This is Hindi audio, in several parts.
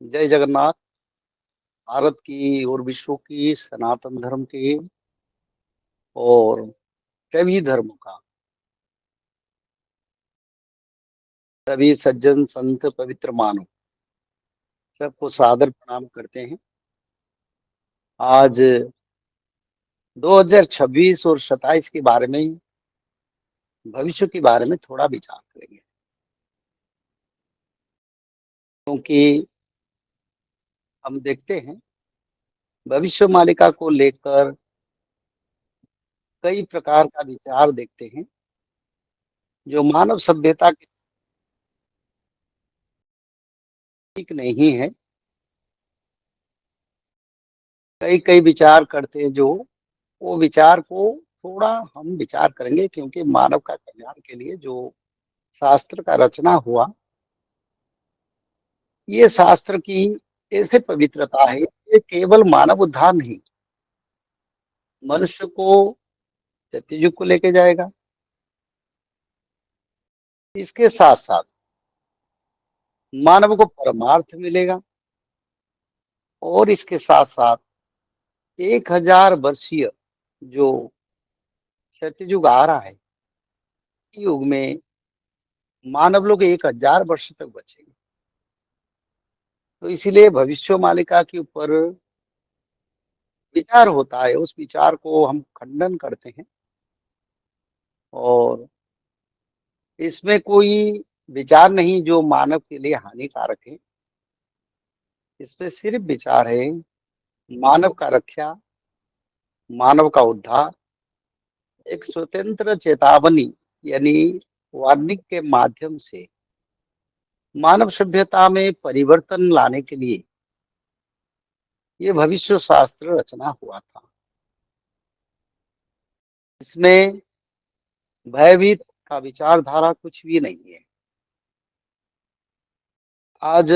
जय जगन्नाथ। भारत की और विश्व की सनातन धर्म के और सभी धर्मों का सभी सज्जन संत पवित्र मानव सबको सादर प्रणाम करते हैं। आज 2026 और 27 के बारे में, भविष्य के बारे में थोड़ा विचार करेंगे, क्योंकि हम देखते हैं भविष्य मालिका को लेकर कई प्रकार का विचार देखते हैं जो मानव सभ्यता के ठीक नहीं है। कई कई विचार करते हैं, जो वो विचार को थोड़ा हम विचार करेंगे, क्योंकि मानव का कल्याण के लिए जो शास्त्र का रचना हुआ, ये शास्त्र की ऐसे पवित्रता है, ये केवल मानव उद्धार नहीं, मनुष्य को सत्ययुग को लेके जाएगा। इसके साथ साथ मानव को परमार्थ मिलेगा, और इसके साथ साथ 1000 वर्षीय जो सत्ययुग आ रहा है, इस युग में मानव लोग 1000 वर्ष तक बचेंगे। तो इसीलिए भविष्य मालिका के ऊपर विचार होता है, उस विचार को हम खंडन करते हैं। और इसमें कोई विचार नहीं जो मानव के लिए हानिकारक है। इसमें सिर्फ विचार है मानव का रक्षा, मानव का उद्धार, एक स्वतंत्र चेतावनी यानी वार्निंग के माध्यम से मानव सभ्यता में परिवर्तन लाने के लिए ये भविष्य शास्त्र रचना हुआ था। इसमें भयभीत का विचारधारा कुछ भी नहीं है। आज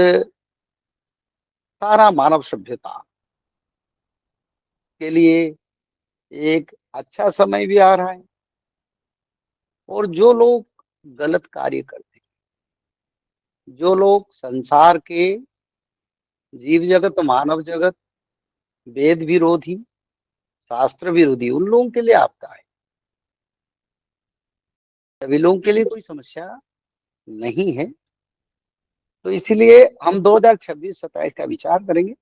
सारा मानव सभ्यता के लिए एक अच्छा समय भी आ रहा है, और जो लोग गलत कार्य करते हैं, जो लोग संसार के जीव जगत, मानव जगत, वेद विरोधी, शास्त्र विरोधी, उन लोगों के लिए आपदा है। सभी लोगों के लिए कोई समस्या नहीं है। तो इसीलिए हम 2026-27 का विचार करेंगे।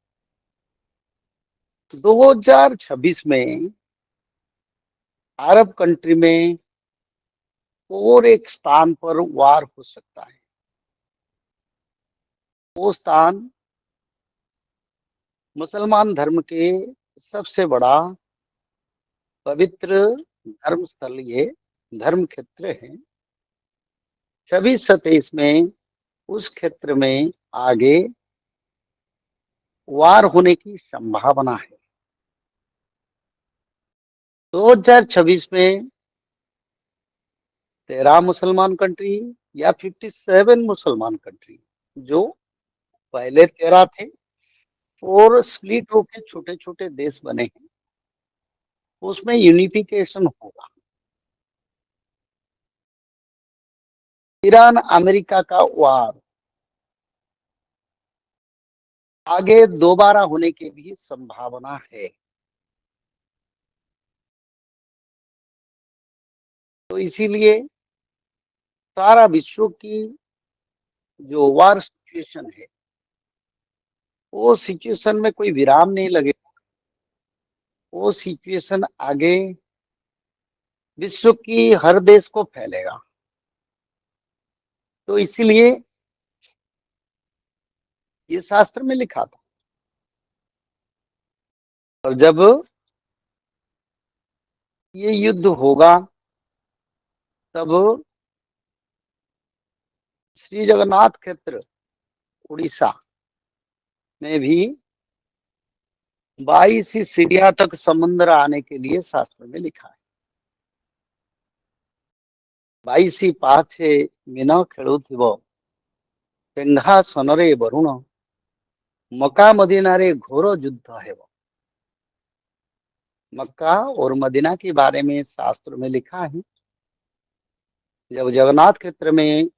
2026 में अरब कंट्री में और एक स्थान पर वार हो सकता है। वो स्थान मुसलमान धर्म के सबसे बड़ा पवित्र धर्म स्थल, ये धर्म क्षेत्र है। 26-27 में उस क्षेत्र में आगे वार होने की संभावना है। 2026 में 13 मुसलमान कंट्री या 57 मुसलमान कंट्री, जो पहले 13 थे और स्प्लिट होके छोटे छोटे देश बने हैं, उसमें यूनिफिकेशन होगा। ईरान अमेरिका का वार आगे दोबारा होने की भी संभावना है। तो इसीलिए सारा विश्व की जो वार सिचुएशन है, वो सिचुएशन में कोई विराम नहीं लगेगा। वो सिचुएशन आगे विश्व की हर देश को फैलेगा। तो इसीलिए ये शास्त्र में लिखा था। और जब ये युद्ध होगा, तब श्री जगन्नाथ क्षेत्र उड़ीसा में भी 22 सीढ़ियां तक समुद्र आने के लिए शास्त्र में लिखा है। 22 पाछे मीन खेलुथिब सिंहासନରେ वरुण मक्का मदीनारे घोर युद्ध है। मक्का और मदीना के बारे में शास्त्र में लिखा है। जब जगन्नाथ क्षेत्र में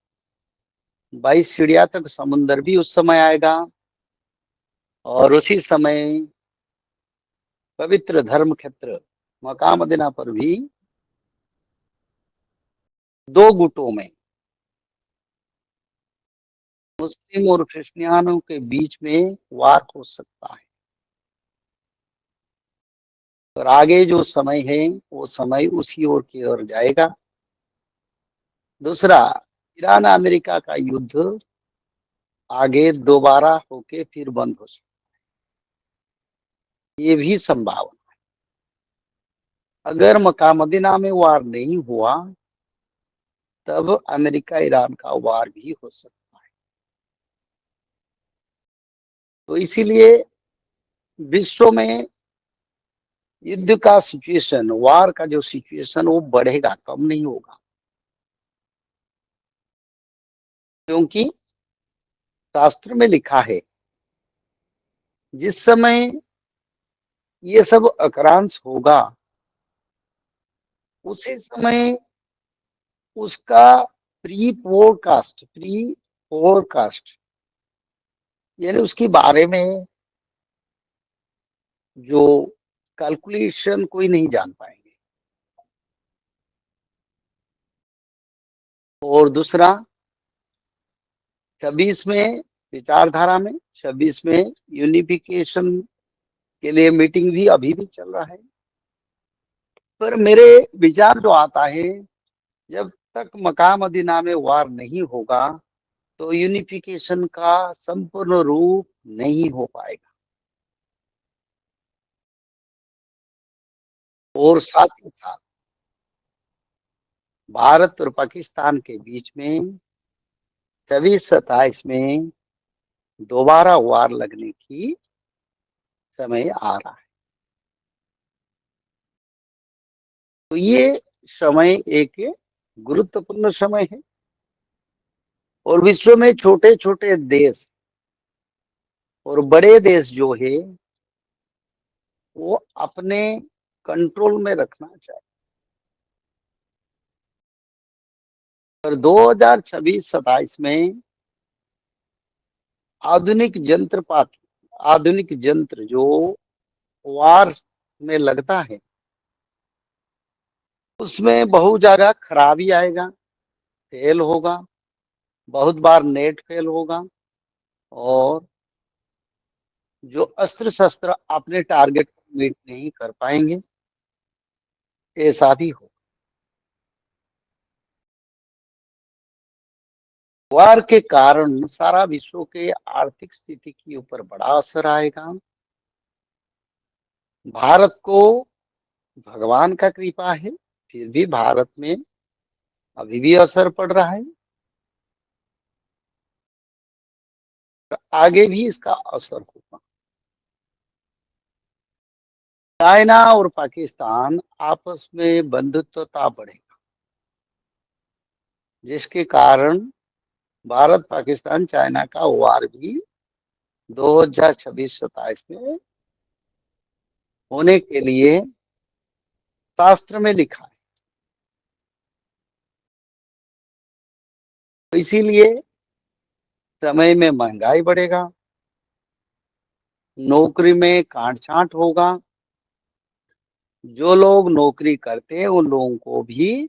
22 सीढ़ियां तक समुद्र भी उस समय आएगा, और उसी समय पवित्र धर्म क्षेत्र मक्का मदीना पर भी दो गुटों में, मुस्लिम और क्रिश्चियनों के बीच में वार हो सकता है। और आगे जो समय है वो समय उसी ओर की ओर जाएगा। दूसरा, ईरान अमेरिका का युद्ध आगे दोबारा होके फिर बंद हो सकता है, ये भी संभावना। अगर मक्का मदीना में वार नहीं हुआ तब अमेरिका ईरान का वार भी हो सकता है। तो इसीलिए विश्व में युद्ध का सिचुएशन, वार का जो सिचुएशन वो बढ़ेगा, कम नहीं होगा। क्योंकि शास्त्र में लिखा है जिस समय ये सब अक्रांश होगा उसी समय उसका प्री फोरकास्ट यानी उसके बारे में जो कैलकुलेशन कोई नहीं जान पाएंगे। और दूसरा, 26 में विचारधारा में 26 में यूनिफिकेशन के लिए मीटिंग भी अभी भी चल रहा है। पर मेरे विचार जो आता है, जब तक मक्का मदीना में वार नहीं होगा तो यूनिफिकेशन का संपूर्ण रूप नहीं हो पाएगा। और साथ ही साथ भारत और पाकिस्तान के बीच में 26-27 में दोबारा वार लगने की समय आ रहा है। तो ये समय एक गुरुत्वपूर्ण समय है। और विश्व में छोटे छोटे देश और बड़े देश जो है वो अपने कंट्रोल में रखना चाहिए। और 2026-27 में आधुनिक यंत्रपात आधुनिक यंत्र जो वार में लगता है उसमें बहुत ज्यादा खराबी आएगा, फेल होगा, बहुत बार नेट फेल होगा। और जो अस्त्र शस्त्र अपने टारगेट को मीट नहीं कर पाएंगे, ऐसा भी हो। वार के कारण सारा विश्व के आर्थिक स्थिति के ऊपर बड़ा असर आएगा। भारत को भगवान का कृपा है, फिर भी भारत में अभी भी असर पड़ रहा है। तो आगे भी इसका असर होगा। चाइना और पाकिस्तान आपस में बंधुत्वता बढ़ेगा, जिसके कारण भारत पाकिस्तान चाइना का वार भी 2026-27 में होने के लिए शास्त्र में लिखा है। तो इसीलिए समय में महंगाई बढ़ेगा, नौकरी में काट छांट होगा। जो लोग नौकरी करते हैं उन लोगों को भी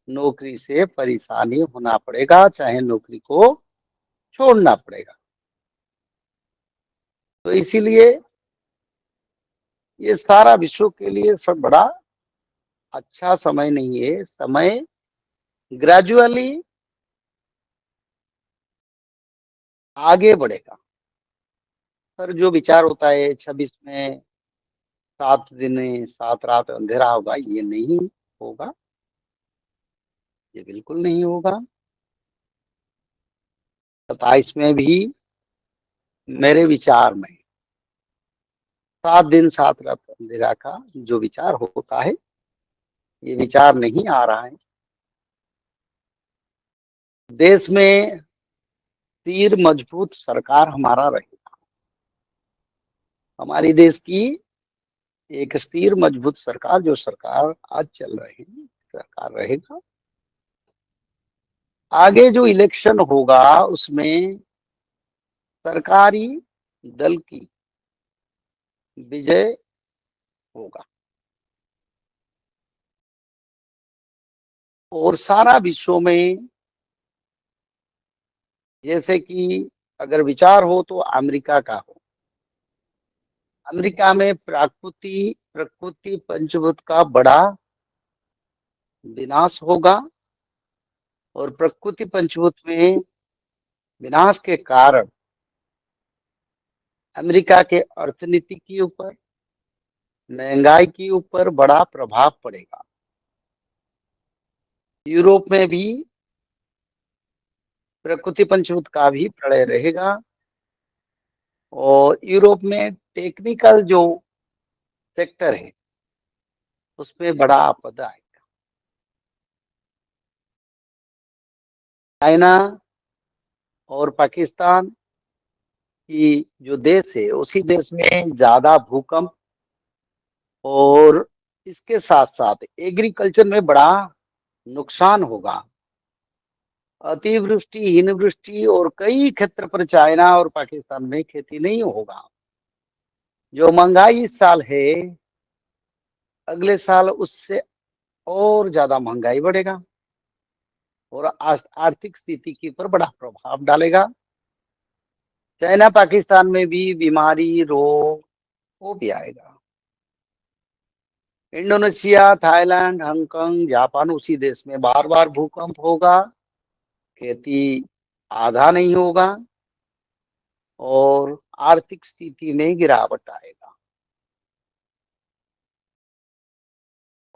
नौकरी से परेशानी होना पड़ेगा, चाहे नौकरी को छोड़ना पड़ेगा। तो इसीलिए ये सारा विश्व के लिए सब बड़ा अच्छा समय नहीं है। समय ग्रेजुअली आगे बढ़ेगा। पर जो विचार होता है 26 में 7 दिन 7 रात अंधेरा होगा, ये नहीं होगा, ये बिल्कुल नहीं होगा। 27 में भी मेरे विचार में 7 दिन 7 रात अंधेरा का जो विचार होता है, ये विचार नहीं आ रहा है। देश में स्थिर मजबूत सरकार हमारा रहेगा। हमारी देश की एक स्थिर मजबूत सरकार, जो सरकार आज चल रही है, सरकार रहेगा। आगे जो इलेक्शन होगा उसमें सरकारी दल की विजय होगा और सारा विश्व में जैसे कि अगर विचार हो तो अमेरिका का हो। अमेरिका में प्रकृति पंचभूत का बड़ा विनाश होगा और प्रकृति पंचभूत में विनाश के कारण अमेरिका के अर्थनीति के ऊपर, महंगाई के ऊपर बड़ा प्रभाव पड़ेगा। यूरोप में भी प्रकृति पंचभूत का भी प्रलय रहेगा और यूरोप में टेक्निकल जो सेक्टर है उसमें बड़ा आपदा आएगा। चाइना और पाकिस्तान की जो देश है उसी देश में ज्यादा भूकंप और इसके साथ साथ एग्रीकल्चर में बड़ा नुकसान होगा। अतिवृष्टि, हिमवृष्टि और कई क्षेत्र पर चाइना और पाकिस्तान में खेती नहीं होगा। जो महंगाई इस साल है, अगले साल उससे और ज्यादा महंगाई बढ़ेगा और आर्थिक स्थिति के ऊपर बड़ा प्रभाव डालेगा। चाइना पाकिस्तान में भी बीमारी, रोग वो भी आएगा। इंडोनेशिया, थाईलैंड, हांगकांग, जापान उसी देश में बार बार भूकंप होगा, खेती आधा नहीं होगा और आर्थिक स्थिति में गिरावट आएगा।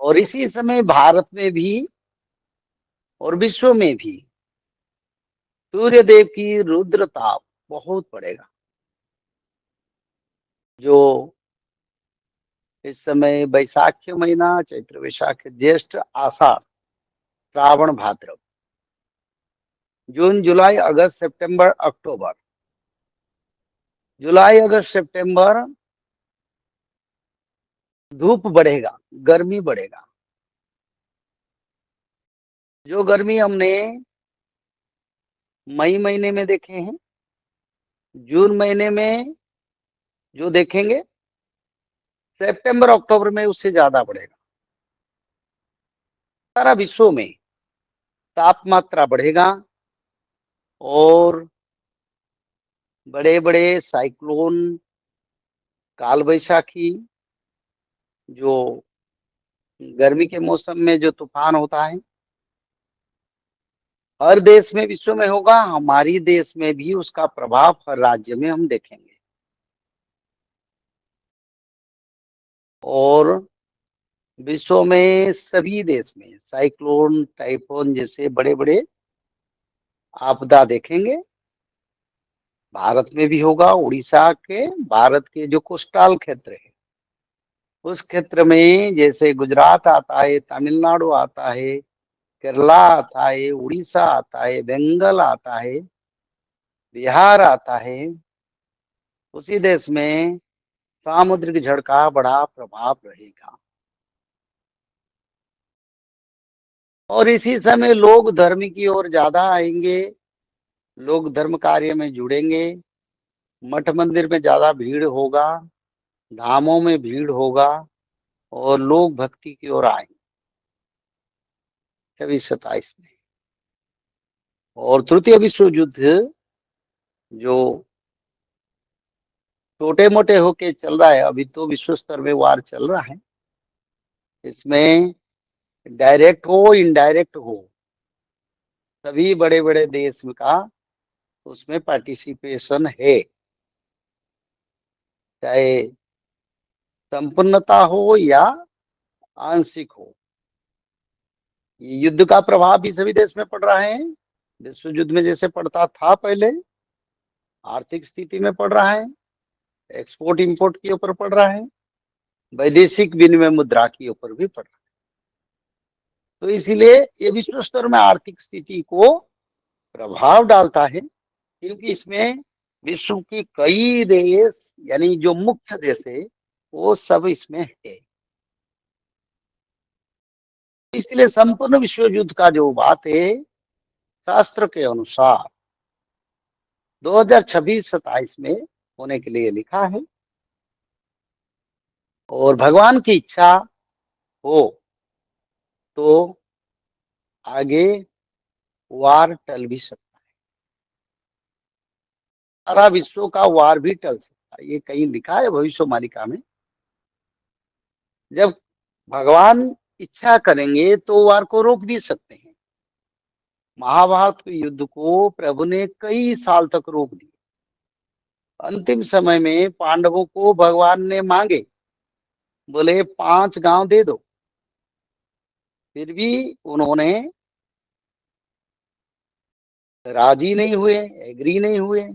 और इसी समय भारत में भी और विश्व में भी सूर्य देव की रुद्र ताप बहुत बढ़ेगा। जो इस समय बैसाख महीना, चैत्र वैशाख ज्येष्ठ आषाढ़ श्रावण भाद्रव, जून जुलाई अगस्त सितंबर अक्टूबर, जुलाई अगस्त सितंबर धूप बढ़ेगा, गर्मी बढ़ेगा। जो गर्मी हमने मई महीने में देखे हैं, जून महीने में जो देखेंगे, सितंबर अक्टूबर में उससे ज्यादा बढ़ेगा। सारा विश्व में तापमात्रा बढ़ेगा और बड़े बड़े साइक्लोन, काल वैशाखी, जो गर्मी के मौसम में जो तूफान होता है, हर देश में विश्व में होगा। हमारी देश में भी उसका प्रभाव हर राज्य में हम देखेंगे। और विश्व में सभी देश में साइक्लोन, टाइफोन जैसे बड़े बड़े आपदा देखेंगे। भारत में भी होगा। उड़ीसा के, भारत के जो कोस्टल क्षेत्र है उस क्षेत्र में जैसे गुजरात आता है, तमिलनाडु आता है, केरला आता है, उड़ीसा आता है, बंगाल आता है, बिहार आता है, उसी देश में सामुद्रिक झड़ का बड़ा प्रभाव रहेगा। और इसी समय लोग धर्म की ओर ज्यादा आएंगे, लोग धर्म कार्य में जुड़ेंगे, मठ मंदिर में ज्यादा भीड़ होगा, धामों में भीड़ होगा और लोग भक्ति की ओर आएंगे 26-27 में। और तृतीय विश्व युद्ध जो छोटे मोटे होके चल रहा है, अभी तो विश्व स्तर में वार चल रहा है, इसमें डायरेक्ट हो इनडायरेक्ट हो सभी बड़े बड़े देश का उसमें पार्टिसिपेशन है, चाहे संपूर्णता हो या आंशिक हो। ये युद्ध का प्रभाव भी सभी देश में पड़ रहा है। विश्व युद्ध में जैसे पड़ता था पहले, आर्थिक स्थिति में पड़ रहा है, एक्सपोर्ट इंपोर्ट के ऊपर पड़ रहा है, वैदेशिक विनिमय मुद्रा के ऊपर भी पड़ रहा है। तो इसीलिए ये विश्व स्तर में आर्थिक स्थिति को प्रभाव डालता है, क्योंकि इसमें विश्व की कई देश यानी जो मुख्य देश है वो सब इसमें है। इसलिए संपूर्ण विश्व युद्ध का जो बात है, शास्त्र के अनुसार 2026-27 में होने के लिए लिखा है। और भगवान की इच्छा हो तो आगे वार टल भी सकता है। सारा विश्व का वार भी टल सकता है, ये कहीं लिखा है भविष्यवाणी में। जब भगवान इच्छा करेंगे तो वार को रोक भी सकते हैं। महाभारत के युद्ध को प्रभु ने कई साल तक रोक दिया। अंतिम समय में पांडवों को भगवान ने मांगे, बोले 5 गांव दे दो। फिर भी उन्होंने राजी नहीं हुए, एग्री नहीं हुए।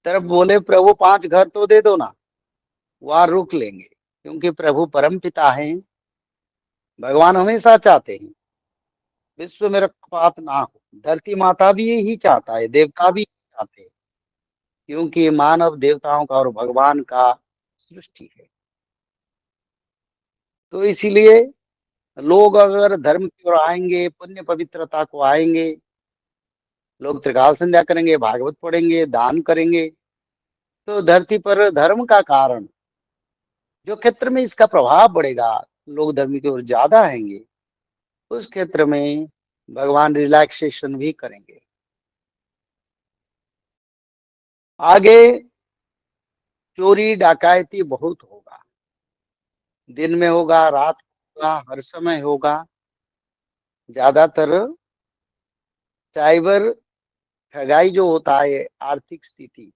तब बोले प्रभु 5 घर तो दे दो ना, वहां रुक लेंगे। क्योंकि प्रभु परम पिता हैं, भगवान हमेशा चाहते हैं विश्व में रक्षपात ना हो। धरती माता भी यही चाहता है, देवता भी यही चाहते हैं। क्योंकि मानव देवताओं का और भगवान का सृष्टि है। तो इसीलिए लोग अगर धर्म की ओर आएंगे, पुण्य पवित्रता को आएंगे, लोग त्रिकाल संध्या करेंगे, भागवत पढ़ेंगे, दान करेंगे, तो धरती पर धर्म का कारण जो क्षेत्र में इसका प्रभाव बढ़ेगा, लोग धर्म की ओर ज्यादा आएंगे, उस क्षेत्र में भगवान रिलैक्सेशन भी करेंगे। आगे चोरी डकैती बहुत होगा, दिन में होगा, रात को होगा, हर समय होगा। ज्यादातर साइबर ठगाई जो होता है, आर्थिक स्थिति,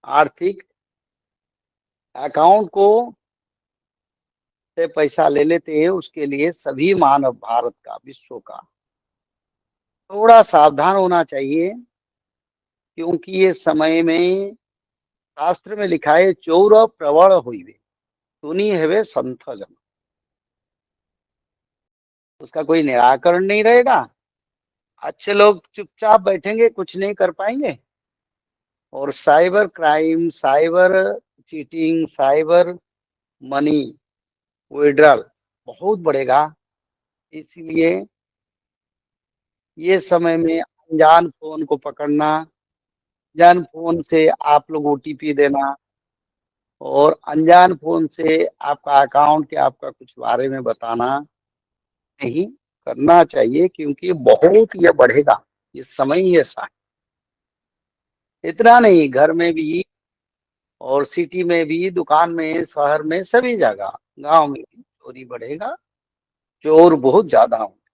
आर्थिक अकाउंट को से पैसा ले लेते हैं, उसके लिए सभी मानव, भारत का, विश्व का थोड़ा सावधान होना चाहिए। क्योंकि ये समय में शास्त्र में लिखा है, चोर प्रवण हुई सुनी है वे संथ जन। उसका कोई निराकरण नहीं रहेगा। अच्छे लोग चुपचाप बैठेंगे, कुछ नहीं कर पाएंगे। और cyber crime, cyber cheating, cyber money withdrawal बहुत बढ़ेगा। इसलिए ये समय में अनजान फोन को पकड़ना, अनजान फोन से आप लोग ओटीपी देना, और अनजान फोन से आपका अकाउंट के आपका कुछ बारे में बताना नहीं करना चाहिए। क्योंकि बहुत ये बढ़ेगा, इस समय ही ऐसा है। इतना नहीं, घर में भी और सिटी में भी, दुकान में, शहर में, सभी जगह, गांव में भी चोरी बढ़ेगा। चोर बहुत ज्यादा होंगे।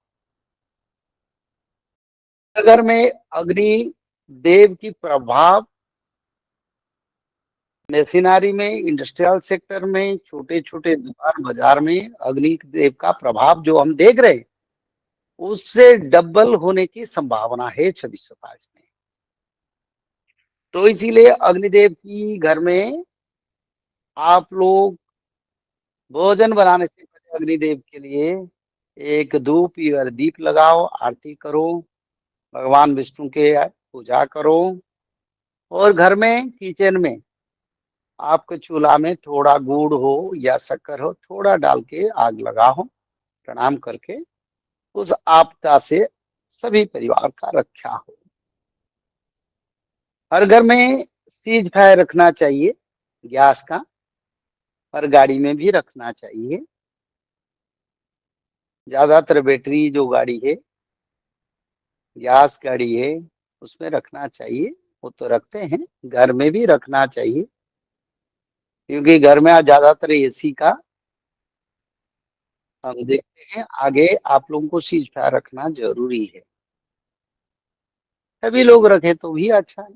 अगर में अग्नि देव की प्रभाव मशीनरी में, इंडस्ट्रियल सेक्टर में, छोटे छोटे दुकान बाजार में अग्नि देव का प्रभाव जो हम देख रहे हैं, उससे डबल होने की संभावना है 26-27 में। तो इसीलिए अग्निदेव की घर में आप लोग भोजन बनाने से पहले अग्निदेव के लिए एक धूप या दीप लगाओ, आरती करो, भगवान विष्णु के पूजा करो। और घर में किचन में आपके चूल्हा में थोड़ा गुड़ हो या शक्कर हो, थोड़ा डाल के आग लगाओ, प्रणाम करके। उस आपदा से सभी परिवार का रक्षा हो। हर घर में सीज फायर रखना चाहिए, गैस का, हर गाड़ी में भी रखना चाहिए। ज्यादातर बैटरी जो गाड़ी है, गैस गाड़ी है, उसमें रखना चाहिए। वो तो रखते हैं, घर में भी रखना चाहिए। क्योंकि घर में आज ज्यादातर एसी का हम देखते हैं। आगे आप लोगों को सीज फायर रखना जरूरी है। सभी लोग रखे तो भी अच्छा है।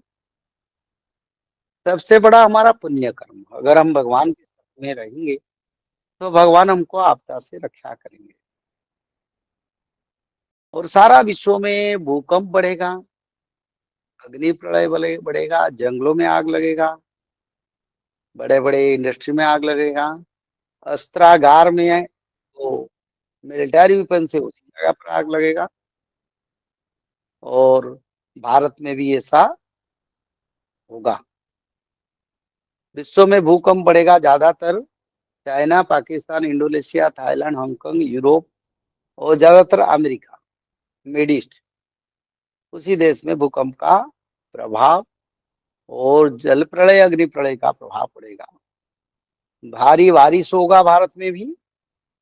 सबसे बड़ा हमारा पुण्य कर्म, अगर हम भगवान के साथ में रहेंगे तो भगवान हमको आपदा से रक्षा करेंगे। और सारा विश्व में भूकंप बढ़ेगा, अग्नि प्रलय बढ़ेगा, जंगलों में आग लगेगा, बड़े बड़े इंडस्ट्री में आग लगेगा, अस्त्रागार में है तो मिलिट्री वेपन से उसी जगह पर आग लगेगा। और भारत में भी ऐसा होगा। विश्व में भूकंप बढ़ेगा ज्यादातर China, Pakistan, Indonesia, Thailand, Hong Kong, Europe और ज्यादातर अमेरिका, मिड ईस्ट, उसी देश में भूकंप का प्रभाव और जल प्रलय, अग्नि प्रलय का प्रभाव पड़ेगा। भारी बारिश होगा भारत में भी,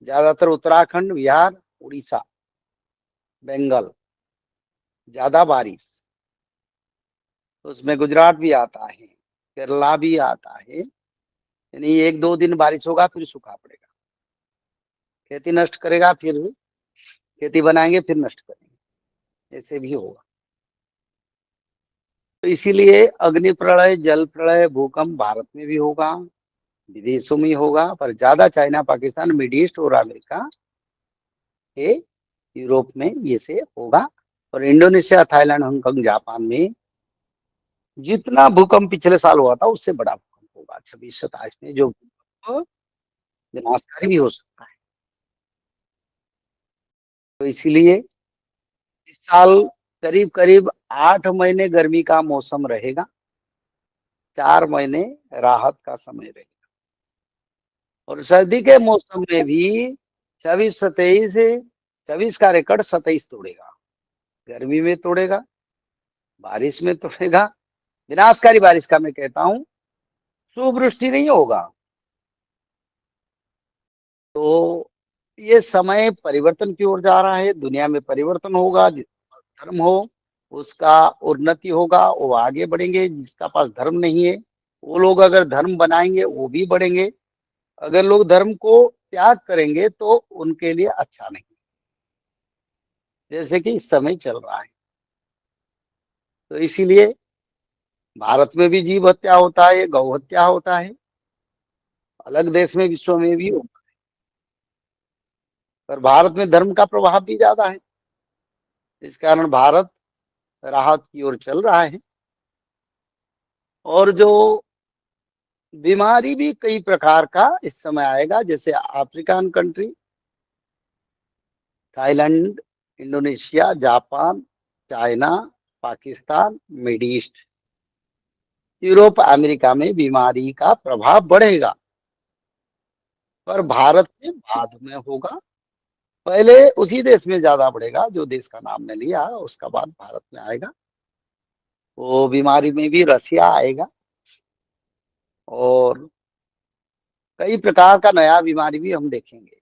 ज्यादातर उत्तराखंड, बिहार, उड़ीसा, बंगाल, ज्यादा बारिश। उसमें गुजरात भी आता है, केरला भी आता है। यानी 1-2 दिन बारिश होगा, फिर सूखा पड़ेगा, खेती नष्ट करेगा, फिर खेती बनाएंगे, फिर नष्ट करेंगे, ऐसे भी होगा। तो इसीलिए अग्नि प्रलय, जल प्रलय, भूकंप भारत में भी होगा, विदेशों में होगा, पर ज्यादा चाइना, पाकिस्तान, मिड ईस्ट और अमेरिका के, यूरोप में ये से होगा। और इंडोनेशिया, थाईलैंड, हांगकांग, जापान में जितना भूकंप पिछले साल हुआ था उससे बड़ा भूकंप होगा 26-27 में, जो विनाशकारी भी हो सकता है। तो इसीलिए इस साल करीब करीब 8 महीने गर्मी का मौसम रहेगा, 4 महीने राहत का समय रहेगा। और सर्दी के मौसम में भी 26-27, 26 का रिकॉर्ड 27 तोड़ेगा, गर्मी में तोड़ेगा, बारिश में तोड़ेगा। विनाशकारी बारिश का मैं कहता हूं, सुवृष्टि नहीं होगा। तो ये समय परिवर्तन की ओर जा रहा है, दुनिया में परिवर्तन होगा। जिसका पास धर्म हो उसका उन्नति होगा, वो आगे बढ़ेंगे। जिसका पास धर्म नहीं है, वो लोग अगर धर्म बनाएंगे वो भी बढ़ेंगे। अगर लोग धर्म को त्याग करेंगे तो उनके लिए अच्छा नहीं, जैसे कि इस समय चल रहा है। तो इसीलिए भारत में भी जीव हत्या होता है, गौ हत्या होता है, अलग देश में, विश्व में भी होता है। पर भारत में धर्म का प्रभाव भी ज्यादा है, इस कारण भारत राहत की ओर चल रहा है। और जो बीमारी भी कई प्रकार का इस समय आएगा, जैसे African country, Thailand, Indonesia, Japan, China, Pakistan, mid east, Europe, America में बीमारी का प्रभाव बढ़ेगा। पर भारत में बाद में होगा, पहले उसी देश में ज्यादा बढ़ेगा जो देश का नाम मैं लिया, उसका बाद भारत में आएगा। वो बीमारी में भी रसिया आएगा, और कई प्रकार का नया बीमारी भी हम देखेंगे।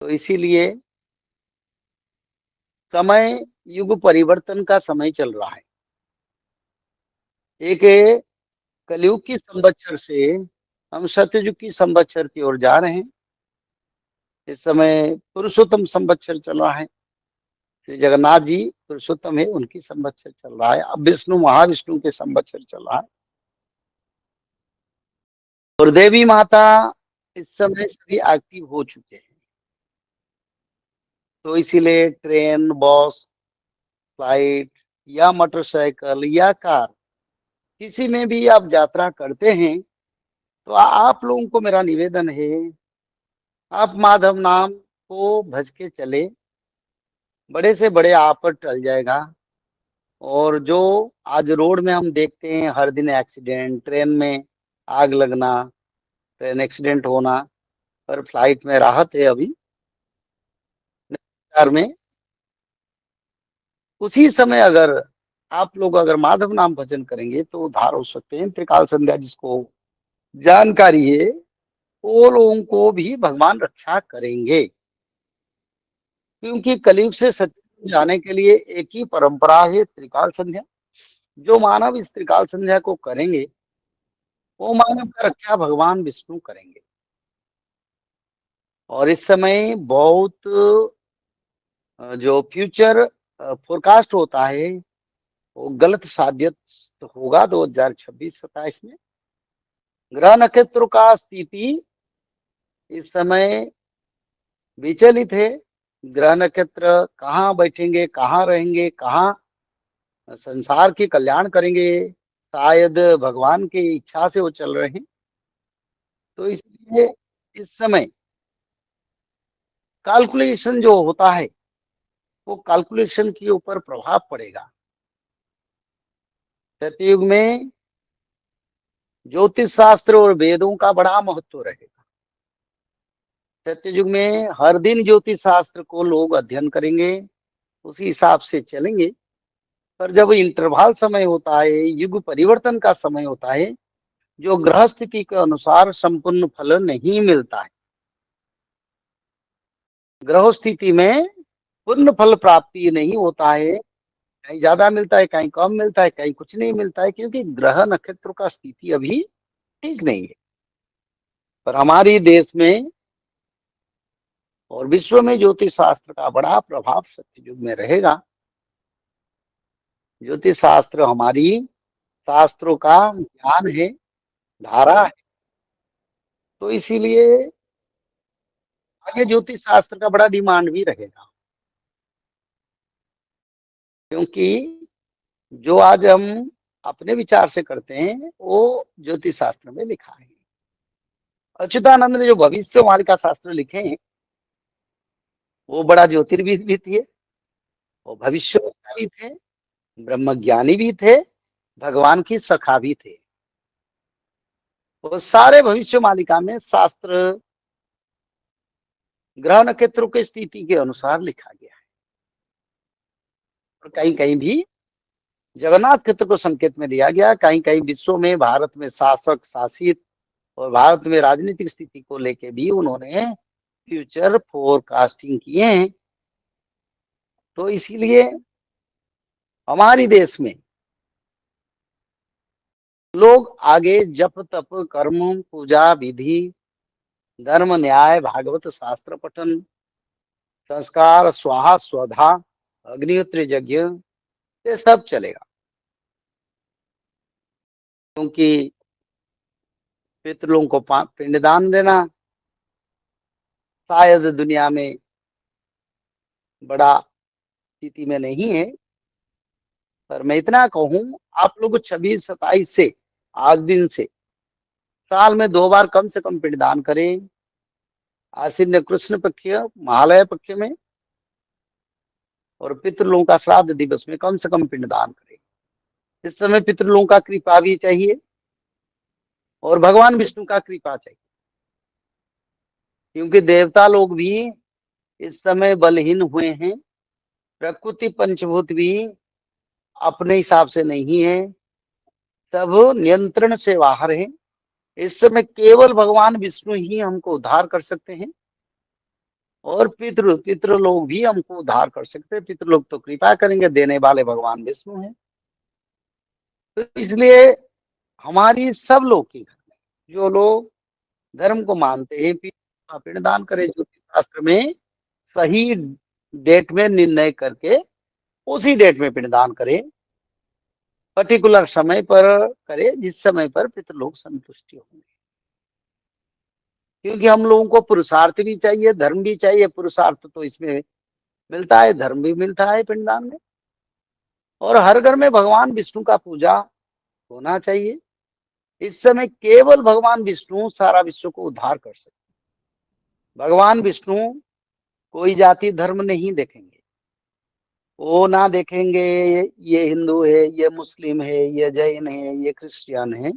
तो इसीलिए समय, युग परिवर्तन का समय चल रहा है। एक कलयुग की संवत्सर से हम सत्ययुग की संवत्सर की ओर जा रहे हैं। इस समय पुरुषोत्तम संवत्सर चल रहा है, श्री जगन्नाथ जी पुरुषोत्तम है, उनकी संवत्सर चल रहा है। अब विष्णु, महाविष्णु के संवत्सर चल रहा है। और देवी माता इस समय सभी एक्टिव हो चुके हैं। तो इसीलिए ट्रेन, बस, फ्लाइट या मोटरसाइकिल या कार, किसी में भी आप यात्रा करते हैं, तो आप लोगों को मेरा निवेदन है, आप माधव नाम को भज के चले, बड़े से बड़े आपत टल जाएगा। और जो आज रोड में हम देखते हैं हर दिन एक्सीडेंट, ट्रेन में आग लगना, ट्रेन एक्सीडेंट होना, पर फ्लाइट में राहत है अभी, कार में। उसी समय अगर आप लोग अगर माधव नाम भजन करेंगे तो उद्धार हो सकते हैं। त्रिकाल संध्या जिसको जानकारी है, वो लोगों को भी भगवान रक्षा करेंगे। क्योंकि कलयुग से सत्युग जाने के लिए एक ही परंपरा है, त्रिकाल संध्या। जो मानव इस त्रिकाल संध्या को करेंगे, वो मानव का रक्षा भगवान विष्णु करेंगे। और इस समय बहुत जो फ्यूचर फोरकास्ट होता है वो गलत साबित होगा 2026-27 में। ग्रह नक्षत्रों का स्थिति इस समय विचलित है। ग्रह नक्षत्र कहाँ बैठेंगे, कहाँ रहेंगे, कहाँ संसार के कल्याण करेंगे, शायद भगवान की इच्छा से वो चल रहे हैं। तो इसलिए इस समय कैलकुलेशन जो होता है, वो कैलकुलेशन के ऊपर प्रभाव पड़ेगा। सतयुग में ज्योतिष शास्त्र और वेदों का बड़ा महत्व रहेगा। सत्ययुग में हर दिन ज्योतिष शास्त्र को लोग अध्ययन करेंगे, उसी हिसाब से चलेंगे। पर जब इंटरवल समय होता है, युग परिवर्तन का समय होता है, जो ग्रह स्थिति के अनुसार संपूर्ण फल नहीं मिलता है। ग्रह स्थिति में पूर्ण फल प्राप्ति नहीं होता है, कहीं ज्यादा मिलता है, कहीं कम मिलता है, कहीं कुछ नहीं मिलता है, क्योंकि ग्रह नक्षत्र का स्थिति अभी ठीक नहीं है। पर हमारी देश में और विश्व में ज्योतिष शास्त्र का बड़ा प्रभाव सत्ययुग में रहेगा। ज्योतिष शास्त्र हमारी शास्त्रों का ज्ञान है, धारा है। तो इसीलिए आगे ज्योतिष शास्त्र का बड़ा डिमांड भी रहेगा, क्योंकि जो आज हम अपने विचार से करते हैं वो ज्योतिष शास्त्र में लिखा है। अच्युतानंद ने जो भविष्य मालिका शास्त्र लिखे हैं वो बड़ा ज्योतिर्विद भी थे, वो भविष्य भी थे, ब्रह्मज्ञानी भी थे, भगवान की सखा भी थे। वो सारे भविष्य मालिका में शास्त्र ग्रह नक्षत्रों की स्थिति के अनुसार लिखा गया है। और कहीं कहीं भी जगन्नाथ क्षेत्र को संकेत में दिया गया, कहीं कहीं विश्व में भारत में शासक शासित और भारत में राजनीतिक स्थिति को लेके भी उन्होंने फ्यूचर फोरकास्टिंग किए हैं। तो इसीलिए हमारी देश में लोग आगे जप तप कर्म पूजा विधि धर्म न्याय भागवत शास्त्र पठन संस्कार स्वाहा स्वधा अग्निहोत्र यज्ञ ये सब चलेगा, क्योंकि पितरों को पिंडदान देना शायद दुनिया में बड़ा स्थिति में नहीं है। पर मैं इतना कहूं, आप लोग 26-27 से आज दिन से साल में 2 बार कम से कम पिंडदान करें। आश्विन कृष्ण पक्ष महालय पक्ष में और पितृलों का श्राद्ध दिवस में कम से कम पिंडदान करें। इस समय पितृलों का कृपा भी चाहिए और भगवान विष्णु का कृपा चाहिए, क्योंकि देवता लोग भी इस समय बलहीन हुए हैं। प्रकृति पंचभूत भी अपने हिसाब से नहीं है, सब नियंत्रण से बाहर है। इस समय केवल भगवान विष्णु ही हमको उद्धार कर सकते हैं और पितृ लोग भी हमको उद्धार कर सकते हैं। पितृ लोग तो कृपा करेंगे, देने वाले भगवान विष्णु हैं। तो इसलिए हमारी सब लोग की घर में जो लोग धर्म को मानते हैं पिंडदान करें। ज्योतिष शास्त्र में सही डेट में निर्णय करके उसी डेट में पिंडदान करें, पर्टिकुलर समय पर करें जिस समय पर पितृलोक संतुष्टि होंगे। क्योंकि हम लोगों को पुरुषार्थ भी चाहिए, धर्म भी चाहिए। पुरुषार्थ तो इसमें मिलता है, धर्म भी मिलता है पिंडदान में। और हर घर में भगवान विष्णु का पूजा होना चाहिए। इस समय केवल भगवान विष्णु सारा विश्व को उद्धार कर सकते। भगवान विष्णु कोई जाति धर्म नहीं देखेंगे, वो ना देखेंगे ये हिंदू है, ये मुस्लिम है, ये जैन है, ये क्रिश्चियन है।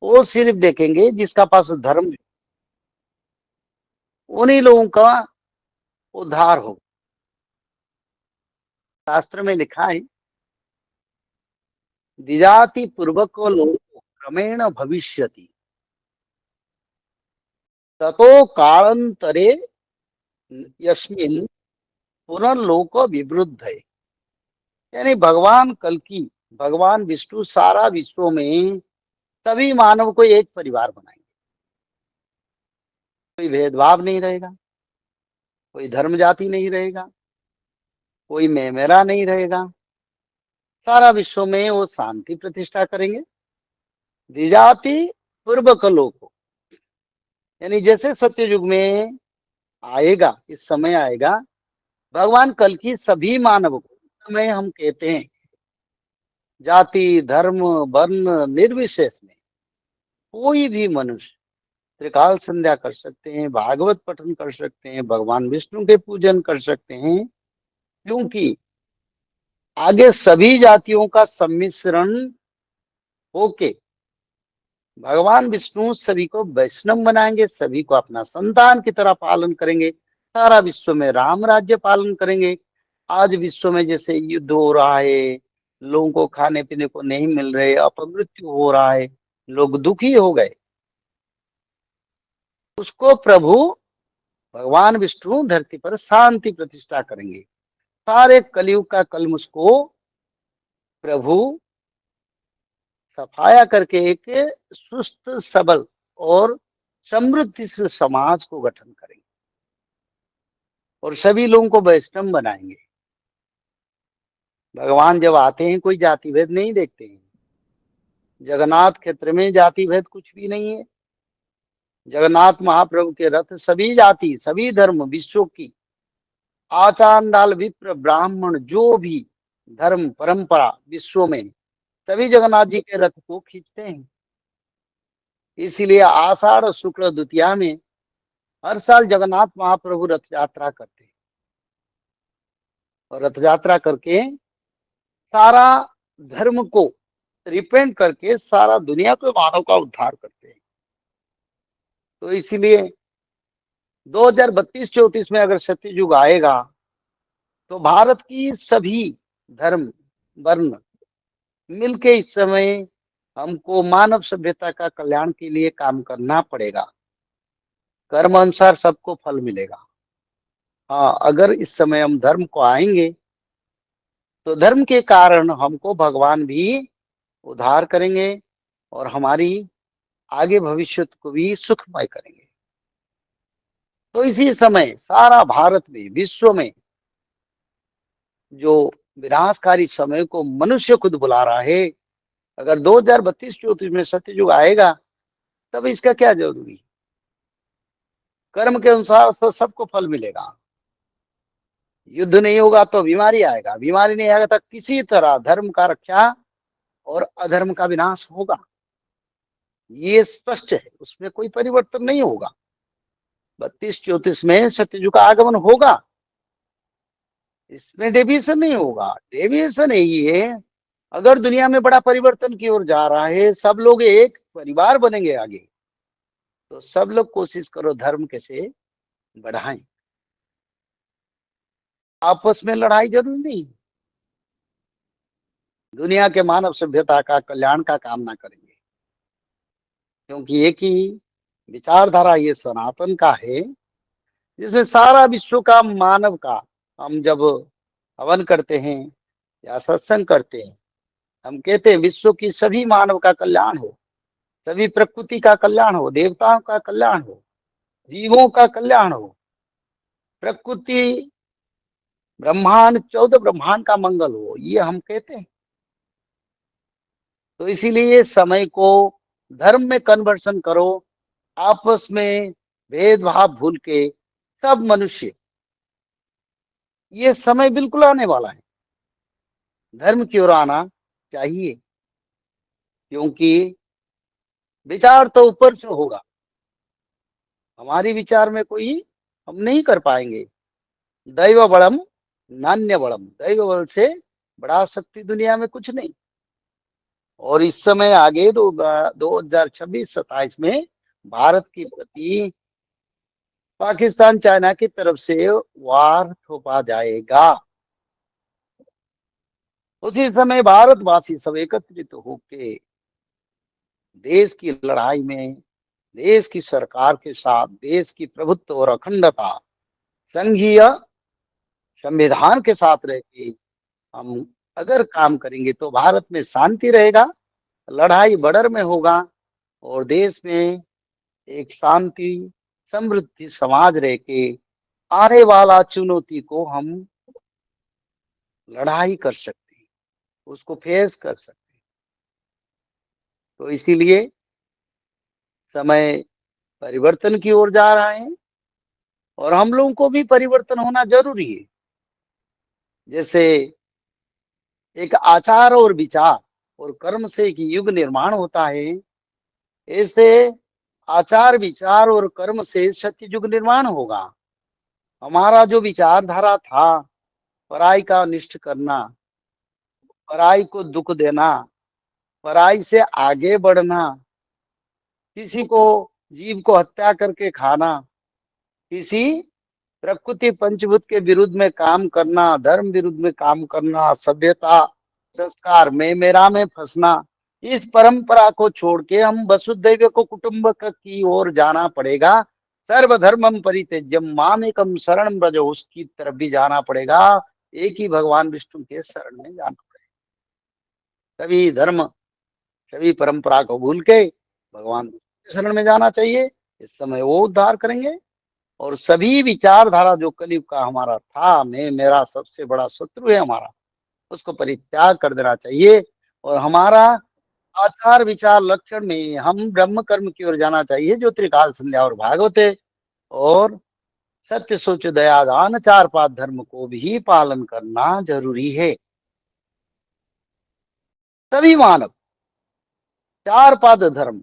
वो सिर्फ देखेंगे जिसका पास धर्म है, उन्हीं लोगों का उद्धार हो। शास्त्र में लिखा है द्विजाति पूर्वक लोक क्रमेण भविष्यति ततो कालांतरे यस्मिन् पुनर्लोक विवृद्ध है। यानी भगवान कल की भगवान विष्णु सारा विश्व में सभी मानव को एक परिवार बनाएंगे। कोई भेदभाव नहीं रहेगा, कोई धर्म जाति नहीं रहेगा, कोई मेरा नहीं रहेगा। सारा विश्व में वो शांति प्रतिष्ठा करेंगे। द्विजाति पूर्वक लोक, यानी जैसे सत्ययुग में आएगा, इस समय आएगा भगवान कल की सभी मानव को, समय हम कहते हैं जाति धर्म वर्ण निर्विशेष में कोई भी मनुष्य त्रिकाल संध्या कर सकते हैं, भागवत पठन कर सकते हैं, भगवान विष्णु के पूजन कर सकते हैं। क्योंकि आगे सभी जातियों का सम्मिश्रण होके भगवान विष्णु सभी को वैष्णव बनाएंगे, सभी को अपना संतान की तरह पालन करेंगे। सारा विश्व में राम राज्य पालन करेंगे। आज विश्व में जैसे युद्ध हो रहा है, लोगों को खाने पीने को नहीं मिल रहे, अपमृत्यु हो रहा है, लोग दुखी हो गए। उसको प्रभु भगवान विष्णु धरती पर शांति प्रतिष्ठा करेंगे। सारे कलयुग का कलमुश को प्रभु सफाया करके एक सुस्त सबल और समृद्धिशील समाज को गठन करेंगे और सभी लोगों को वैष्णव बनाएंगे। भगवान जब आते हैं कोई जाति भेद नहीं देखते हैं। जगन्नाथ क्षेत्र में जाति भेद कुछ भी नहीं है। जगन्नाथ महाप्रभु के रथ सभी जाति सभी धर्म विश्व की आचांडाल विप्र ब्राह्मण जो भी धर्म परंपरा विश्व में सभी जगन्नाथ जी के रथ को खींचते हैं। इसीलिए आषाढ़ शुक्ल द्वितीया में हर साल जगन्नाथ महाप्रभु रथ यात्रा करते हैं और रथ यात्रा करके सारा धर्म को रिपेंट करके सारा दुनिया को मानव का उद्धार करते हैं। तो इसीलिए 2032-34 में अगर सत्ययुग आएगा तो भारत की सभी धर्म वर्ण मिलके इस समय हमको मानव सभ्यता का कल्याण के लिए काम करना पड़ेगा। कर्म अनुसार सबको फल मिलेगा। हाँ, अगर इस समय हम धर्म को आएंगे तो धर्म के कारण हमको भगवान भी उद्धार करेंगे और हमारी आगे भविष्य को भी सुखमय करेंगे। तो इसी समय सारा भारत में विश्व में जो विनाशकारी समय को मनुष्य खुद बुला रहा है, अगर 2032-34 में सत्ययुग आएगा तब इसका क्या जरूरी। कर्म के अनुसार तो सबको फल मिलेगा। युद्ध नहीं होगा तो बीमारी आएगा, बीमारी नहीं आएगा तो किसी तरह धर्म का रक्षा और अधर्म का विनाश होगा। ये स्पष्ट है, उसमें कोई परिवर्तन नहीं होगा। 32-34 में सत्ययुग का आगमन होगा, इसमें डेविएशन नहीं होगा। डेविएशन यही है, अगर दुनिया में बड़ा परिवर्तन की ओर जा रहा है, सब लोग एक परिवार बनेंगे आगे, तो सब लोग कोशिश करो धर्म कैसे बढ़ाएं। आपस में लड़ाई जरूरी नहीं। दुनिया के मानव सभ्यता का कल्याण का कामना करेंगे, क्योंकि एक ही विचारधारा ये सनातन का है, जिसमें सारा विश्व का मानव का हम जब हवन करते हैं या सत्संग करते हैं, हम कहते हैं विश्व की सभी मानव का कल्याण हो, सभी प्रकृति का कल्याण हो, देवताओं का कल्याण हो, जीवों का कल्याण हो, प्रकृति ब्रह्मांड 14 ब्रह्मांड का मंगल हो, ये हम कहते हैं। तो इसीलिए समय को धर्म में कन्वर्सन करो, आपस में भेदभाव भूल के सब मनुष्य, ये समय बिल्कुल आने वाला है, धर्म की ओर आना चाहिए, क्योंकि विचार तो ऊपर से होगा, हमारी विचार में कोई हम नहीं कर पाएंगे। दैव बलम नान्य बलम, दैव बल से बड़ा शक्ति दुनिया में कुछ नहीं। और इस समय आगे 2026-27 में भारत के प्रति पाकिस्तान चाइना की तरफ से वार थोपा जाएगा। उसी समय भारतवासी सब एकत्रित होके देश की लड़ाई में देश की सरकार के साथ देश की प्रभुत्व और अखंडता संघीय संविधान के साथ रह के हम अगर काम करेंगे तो भारत में शांति रहेगा, लड़ाई बॉर्डर में होगा और देश में एक शांति समृद्धि समाज रह के आने वाला चुनौती को हम लड़ाई कर सकते हैं, उसको फेस कर सकते हैं। तो इसीलिए समय परिवर्तन की ओर जा रहा है और हम लोगों को भी परिवर्तन होना जरूरी है। जैसे एक आचार और विचार और कर्म से एक युग निर्माण होता है, ऐसे आचार विचार और कर्म से सत्य युग निर्माण होगा। हमारा जो विचारधारा था, पराई का अनिष्ट करना, पराई को दुख देना, पराई से आगे बढ़ना, किसी को जीव को हत्या करके खाना, किसी प्रकृति पंचभूत के विरुद्ध में काम करना, धर्म विरुद्ध में काम करना, सभ्यता संस्कार में मेरा में फंसना, इस परंपरा को छोड़ के हम वसुधैव को कुटुंबक की ओर जाना पड़ेगा। सर्वधर्मम परित्यज्यम मामेकम शरणं व्रज, उसकी तरफ भी जाना पड़ेगा। एक ही भगवान विष्णु के शरण में जाना पड़ेगा। सभी धर्म, सभी परंपरा को भूल के भगवान के शरण में जाना चाहिए। इस समय वो उद्धार करेंगे। और सभी विचारधारा जो कलयुग का हमारा था, मैं मेरा सबसे बड़ा शत्रु है हमारा, उसको परित्याग कर देना चाहिए। और हमारा आचार विचार लक्षण में हम ब्रह्म कर्म की ओर जाना चाहिए, जो त्रिकाल संध्या और भागवत है। और सत्य सोच दया दान चार पांच धर्म को भी पालन करना जरूरी है। सभी मानव चार पाद धर्म,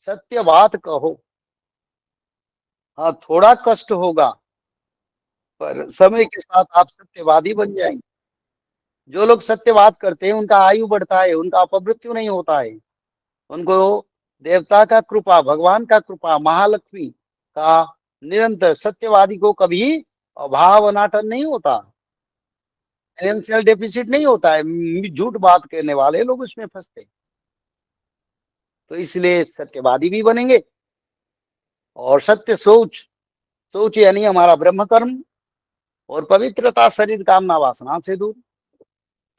सत्य बात कहो। हाँ, थोड़ा कष्ट होगा, पर समय के साथ आप सत्यवादी बन जाएंगे। जो लोग सत्यवाद करते हैं उनका आयु बढ़ता है, उनका अपमृत्यु नहीं होता है। उनको देवता का कृपा, भगवान का कृपा, महालक्ष्मी का निरंतर, सत्यवादी को कभी अभाव अनाटन नहीं होता, फाइनेंशियल डेफिसिट नहीं होता है। झूठ बात कहने वाले लोग उसमें फंसते हैं। तो इसलिए सत्यवादी भी बनेंगे। और सत्य सोच, सोच यानी हमारा ब्रह्म कर्म और पवित्रता, शरीर कामना वासना से दूर,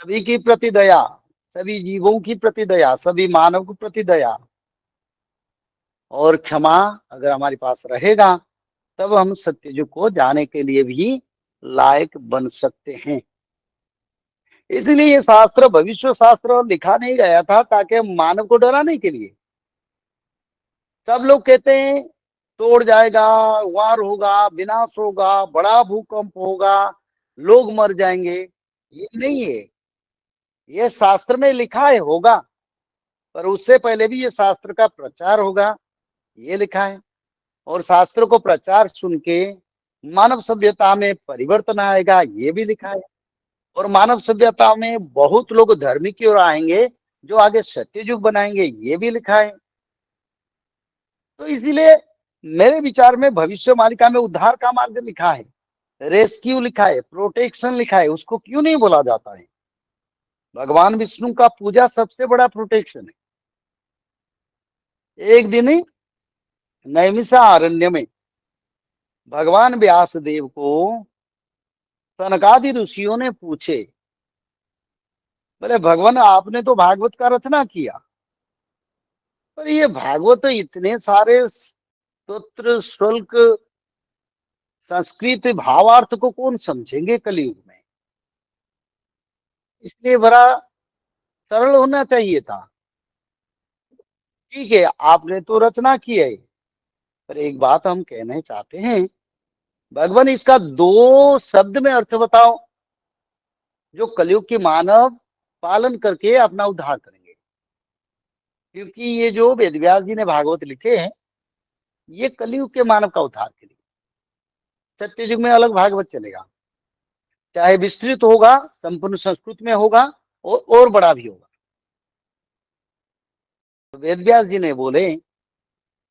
सभी की प्रति दया, सभी जीवों की प्रति दया, सभी मानव की प्रति दया और क्षमा अगर हमारे पास रहेगा, तब हम सत्ययुग को जाने के लिए भी लायक बन सकते हैं। इसलिए ये शास्त्र, भविष्य शास्त्र लिखा नहीं गया था ताकि मानव को डराने के लिए। सब लोग कहते हैं तोड़ जाएगा, वार होगा, विनाश होगा, बड़ा भूकंप होगा, लोग मर जाएंगे। ये नहीं है, ये शास्त्र में लिखा है होगा, पर उससे पहले भी ये शास्त्र का प्रचार होगा, ये लिखा है। और शास्त्र को प्रचार सुन के मानव सभ्यता में परिवर्तन आएगा, ये भी लिखा है। और मानव सभ्यता में बहुत लोग धर्म की ओर आएंगे, जो आगे सत्ययुग बनाएंगे, ये भी लिखा है। तो इसीलिए मेरे विचार में भविष्य मालिका में उद्धार का मार्ग लिखा है, रेस्क्यू लिखा है, प्रोटेक्शन लिखा है। उसको क्यों नहीं बोला जाता है? भगवान विष्णु का पूजा सबसे बड़ा प्रोटेक्शन है। एक दिन नैमिषारण्य में भगवान व्यास देव को सनकादि ऋषियों ने पूछे, बोले भगवान आपने तो भागवत का रचना किया, पर ये भागवत तो इतने सारे स्तोत्र श्लोक, संस्कृत भावार्थ को कौन समझेंगे कलयुग में? इसलिए बड़ा सरल होना चाहिए था। ठीक है, आपने तो रचना की है, पर एक बात हम कहना चाहते हैं, भगवान इसका दो शब्द में अर्थ बताओ, जो कलयुग के मानव पालन करके अपना उद्धार करेंगे। क्योंकि ये जो वेदव्यास जी ने भागवत लिखे हैं, ये कलयुग के मानव का उद्धार के लिए। सत्ययुग में अलग भागवत चलेगा, चाहे विस्तृत होगा, संपूर्ण संस्कृत में होगा और बड़ा भी होगा। तो वेदव्यास जी ने बोले,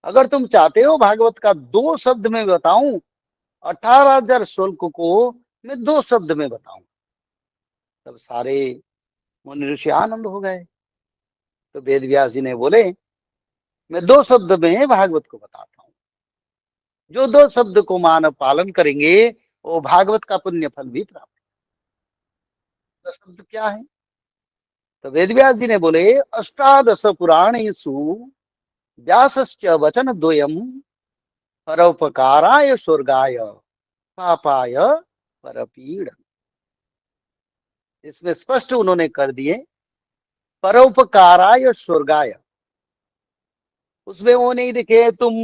अगर तुम चाहते हो भागवत का दो शब्द में बताऊं, 18,000 श्लोक को मैं दो शब्द में बताऊं, तब सारे मुनि ऋषि आनंद हो गए। तो वेद व्यास जी ने बोले, मैं दो शब्द में भागवत को बताता हूँ। जो दो शब्द को मानव पालन करेंगे, वो भागवत का पुण्य फल भी प्राप्त। तो शब्द क्या है? तो वेद व्यास जी ने बोले, अष्टादश पुराणेषु व्यासश्च वचन द्वयम् परोपकाराय स्वर्गाय पापाय परपीड़। इसमें स्पष्ट उन्होंने कर दिए, परोपकाराय स्वर्गाय। उसमें वो नहीं लिखे तुम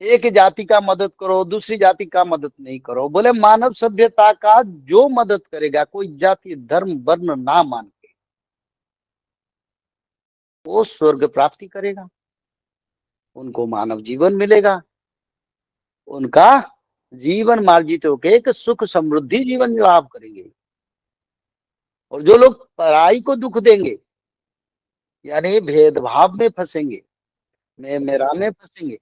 एक जाति का मदद करो, दूसरी जाति का मदद नहीं करो। बोले मानव सभ्यता का जो मदद करेगा, कोई जाति धर्म वर्ण ना मान के, वो स्वर्ग प्राप्ति करेगा, उनको मानव जीवन मिलेगा, उनका जीवन मार्जित होकर एक सुख समृद्धि जीवन लाभ करेंगे। और जो लोग पराई को दुख देंगे, यानी भेदभाव में फंसेंगे, मैं मेरा में फंसेंगे,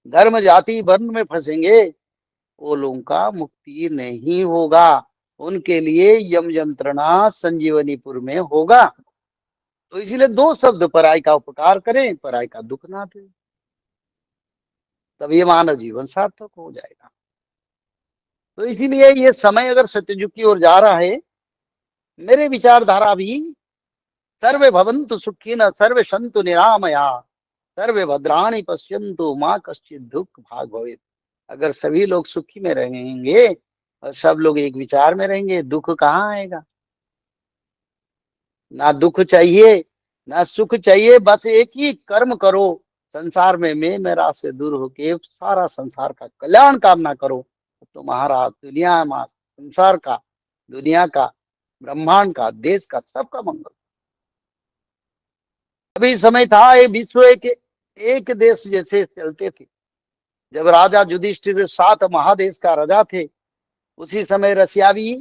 धर्म जाति वर्ण में फंसेंगे, वो लोगों का मुक्ति नहीं होगा। उनके लिए यम यंत्रणा संजीवनीपुर में होगा। तो इसीलिए दो शब्द, पराई का उपकार करें, पराई का दुख ना दें, तब ये मानव जीवन सार्थक हो जाएगा। तो इसीलिए ये समय अगर सत्ययुग की ओर जा रहा है, मेरे विचारधारा भी सर्वे भवन्तु सुखिनः, सर्वे सन्तु निरामया, सर्वे भद्राणि पश्यन्तु माँ कश्चित् दुःख भाग् भवेत्। अगर सभी लोग सुखी में रहेंगे और सब लोग एक विचार में रहेंगे, दुख कहाँ आएगा? ना दुख चाहिए, ना सुख चाहिए, बस एक ही कर्म करो, संसार में मैं मेरा से दूर होके सारा संसार का कल्याण कामना करो, तो तुम्हारा दुनिया में, संसार का, दुनिया का, ब्रह्मांड का, देश का, सबका मंगल। अभी समय था, ये विश्व एक देश जैसे चलते थे। जब राजा युधिष्ठिर 7 महादेश का राजा थे, उसी समय रसिया भी,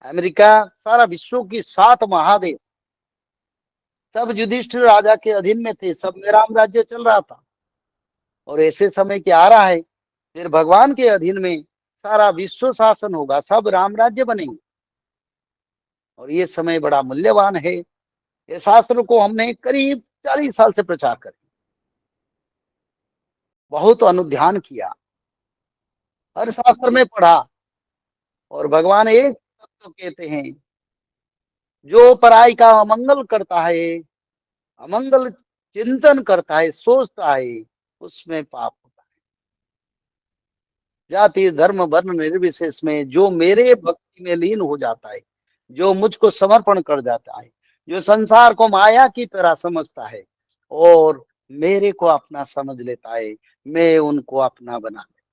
अमेरिका, सारा विश्व की 7 महादेश सब युधिष्ठिर राजा के अधीन में थे, सब में राम राज्य चल रहा था। और ऐसे समय क्या आ रहा है, फिर भगवान के अधीन में सारा विश्व शासन होगा, सब राम राज्य बनेंगे। और ये समय बड़ा मूल्यवान है। ये शास्त्र को हमने करीब 40 साल से प्रचार कर, बहुत अनुध्यान किया, हर शास्त्र में पढ़ा। और भगवान एक तत्व कहते हैं, जो पराई का अमंगल करता है, अमंगल चिंतन करता है, सोचता है, उसमें पाप होता है। जाति धर्म वर्ण निर्विशेष में जो मेरे भक्ति में लीन हो जाता है, जो मुझको समर्पण कर जाता है, जो संसार को माया की तरह समझता है और मेरे को अपना समझ लेता है, मैं उनको अपना बना लेता।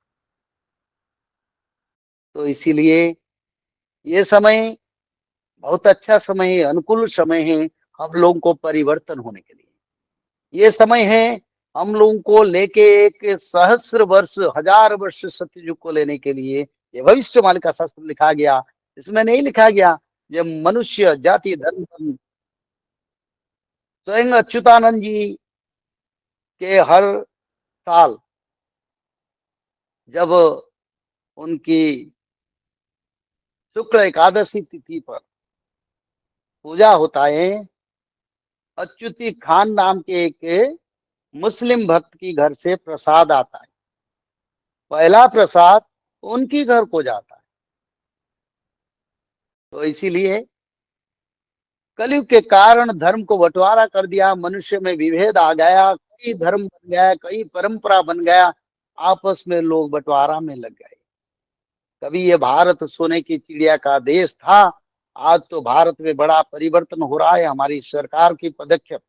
तो इसीलिए ये समय बहुत अच्छा समय है, अनुकूल समय है हम लोगों को परिवर्तन होने के लिए। ये समय है हम लोगों को लेके एक सहस्र वर्ष, 1000 वर्ष सत्ययुग को लेने के लिए। ये भविष्यवाणी का शास्त्र लिखा गया, इसमें नहीं लिखा गया जब मनुष्य जाति धर्म, स्वयं अच्युतानंद जी के हर साल जब उनकी शुक्ल एकादशी तिथि पर पूजा होता है, अच्युती खान नाम के एक मुस्लिम भक्त की घर से प्रसाद आता है, पहला प्रसाद उनकी घर को जाता है। तो इसीलिए कलयुग के कारण धर्म को बंटवारा कर दिया, मनुष्य में विभेद आ गया, कई धर्म बन गया, कई परंपरा बन गया, आपस में लोग बंटवारा में लग गए। कभी ये भारत सोने की चिड़िया का देश था, आज तो भारत में बड़ा परिवर्तन हो रहा है। हमारी सरकार की पदक्षेप,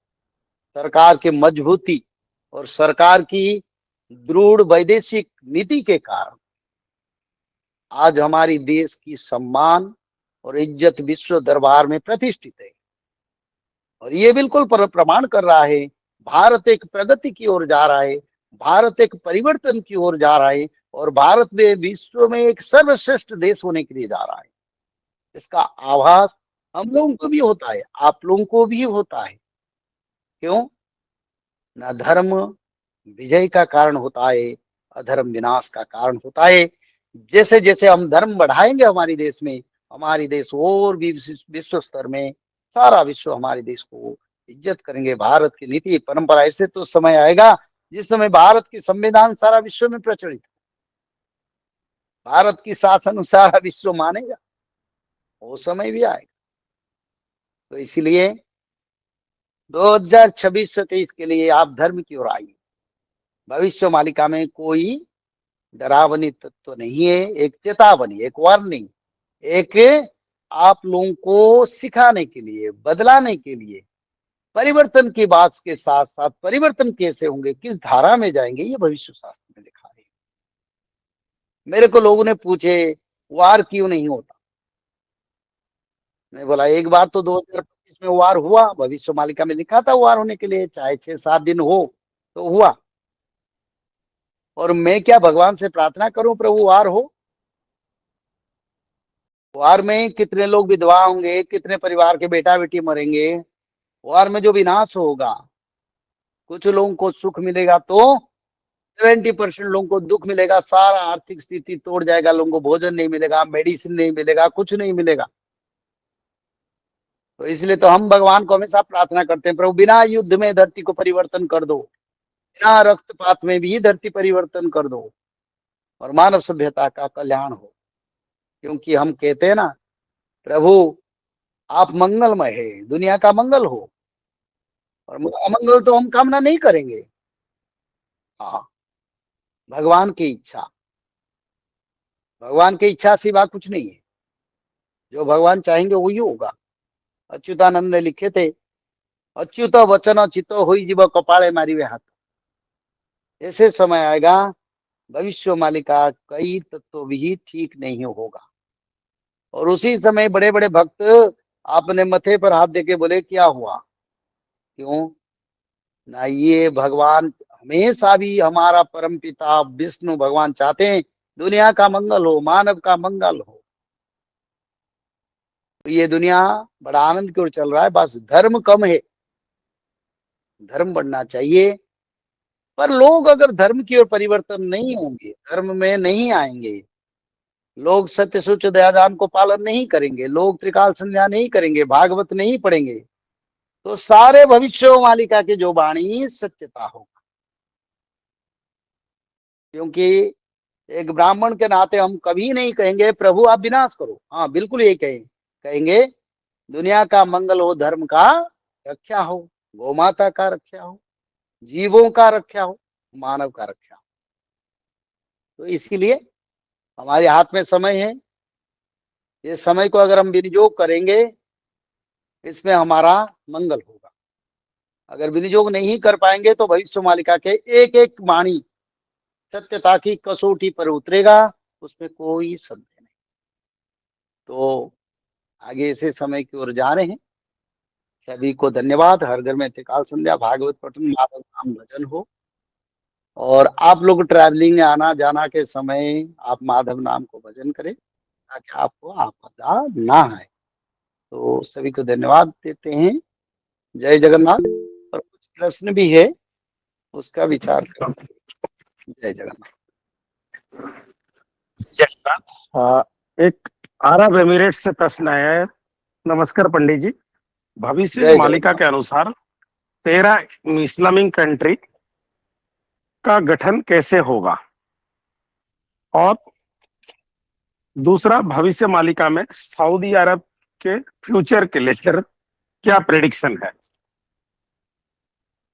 सरकार की मजबूती और सरकार की दृढ़ वैदेशिक नीति के कारण आज हमारी देश की सम्मान और इज्जत विश्व दरबार में प्रतिष्ठित है। और ये बिल्कुल प्रमाण कर रहा है, भारत एक प्रगति की ओर जा रहा है, भारत एक परिवर्तन की ओर जा रहा है और भारत में विश्व में एक सर्वश्रेष्ठ देश होने के लिए जा रहा है। इसका आभास हम लोगों को भी होता है, आप लोगों को भी होता है। क्यों? न धर्म विजय का कारण होता है, अधर्म विनाश का कारण होता है। जैसे जैसे हम धर्म बढ़ाएंगे हमारे देश में, हमारी देश और भी विश्व स्तर में, सारा विश्व हमारे देश को इज्जत करेंगे। भारत की नीति परंपरा, ऐसे तो समय आएगा जिस समय भारत की संविधान सारा विश्व में प्रचलित, भारत की शासन सारा विश्व मानेगा, वो समय भी आएगा। तो इसलिए 2026-27 के लिए आप धर्म की ओर आइए। भविष्य मालिका में कोई डरावनी तत्व नहीं है, एक चेतावनी, एक वार्निंग, एक आप लोगों को सिखाने के लिए, बदलाने के लिए, परिवर्तन की बात के साथ साथ परिवर्तन कैसे होंगे, किस धारा में जाएंगे, ये भविष्य शास्त्र में लिखा है। मेरे को लोगों ने पूछे वार क्यों नहीं होता, मैं बोला एक बार तो 2025 में वार हुआ, भविष्य मालिका में लिखा था वार होने के लिए, चाहे 6-7 दिन हो तो हुआ। और मैं क्या भगवान से प्रार्थना करूं प्रभु वार हो? वार में कितने लोग विधवा होंगे, कितने परिवार के बेटा बेटी मरेंगे, वार में जो विनाश होगा, कुछ लोगों को सुख मिलेगा तो 70% लोगों को दुख मिलेगा, सारा आर्थिक स्थिति तोड़ जाएगा, लोगों को भोजन नहीं मिलेगा, मेडिसिन नहीं मिलेगा, कुछ नहीं मिलेगा। तो इसलिए तो हम भगवान को हमेशा प्रार्थना करते हैं, प्रभु बिना युद्ध में धरती को परिवर्तन कर दो, बिना रक्तपात में भी धरती परिवर्तन कर दो और मानव सभ्यता का कल्याण हो। क्योंकि हम कहते हैं ना, प्रभु आप मंगलमय है, दुनिया का मंगल हो, और अमंगल तो हम कामना नहीं करेंगे। हाँ, भगवान की इच्छा, भगवान की इच्छा सिवा कुछ नहीं है। जो भगवान चाहेंगे वही होगा। अच्युतानंद ने लिखे थे, अच्युत वचन चितो हुई जीव कपाले मारी वे हाथ। ऐसे समय आएगा, भविष्य मालिका कई तत्व भी ठीक नहीं होगा, और उसी समय बड़े बड़े भक्त अपने मथे पर हाथ देके बोले क्या हुआ, क्यों ना, ये भगवान हमेशा भी, हमारा परम पिता विष्णु भगवान चाहते हैं दुनिया का मंगल हो, मानव का मंगल हो। तो ये दुनिया बड़ा आनंद की ओर चल रहा है, बस धर्म कम है, धर्म बढ़ना चाहिए। पर लोग अगर धर्म की ओर परिवर्तन नहीं होंगे, धर्म में नहीं आएंगे, लोग सत्य सुच दया दान को पालन नहीं करेंगे, लोग त्रिकाल संध्या नहीं करेंगे, भागवत नहीं पढ़ेंगे, तो सारे भविष्यवाणिका की जो वाणी सत्यता होगा। क्योंकि एक ब्राह्मण के नाते हम कभी नहीं कहेंगे प्रभु आप विनाश करो, हाँ बिल्कुल यही कहेंगे दुनिया का मंगल हो, धर्म का रक्षा हो, गौ माता का रक्षा हो, जीवों का रक्षा हो, मानव का रक्षा हो। तो इसीलिए हमारे हाथ में समय है, ये समय को अगर हम विनियोग करेंगे, इसमें हमारा मंगल होगा। अगर विनियोग नहीं कर पाएंगे तो भविष्य मालिका के एक एक वाणी सत्यता की कसौटी पर उतरेगा, उसमें कोई संदेह नहीं। तो आगे इसे समय की ओर जा रहे हैं। सभी को धन्यवाद। हर घर में त्रिकाल संध्या, भागवत पठन, माधव नाम भजन हो, और आप लोग ट्रैवलिंग आना जाना के समय आप माधव नाम को भजन करें, ताकि आपको आपदा ना आए। तो सभी को धन्यवाद देते हैं। जय जगन्नाथ। और कुछ प्रश्न भी है, उसका विचार करें। जय जगन्नाथ। एक अरब एमिरेट्स से प्रश्न आया है। नमस्कार पंडित जी, भविष्य जय मालिका जगन्नाथ। के अनुसार 13 इस्लामिक कंट्री का गठन कैसे होगा, और दूसरा, भविष्य मालिका में सऊदी अरब के फ्यूचर के लेकर क्या प्रेडिक्शन है?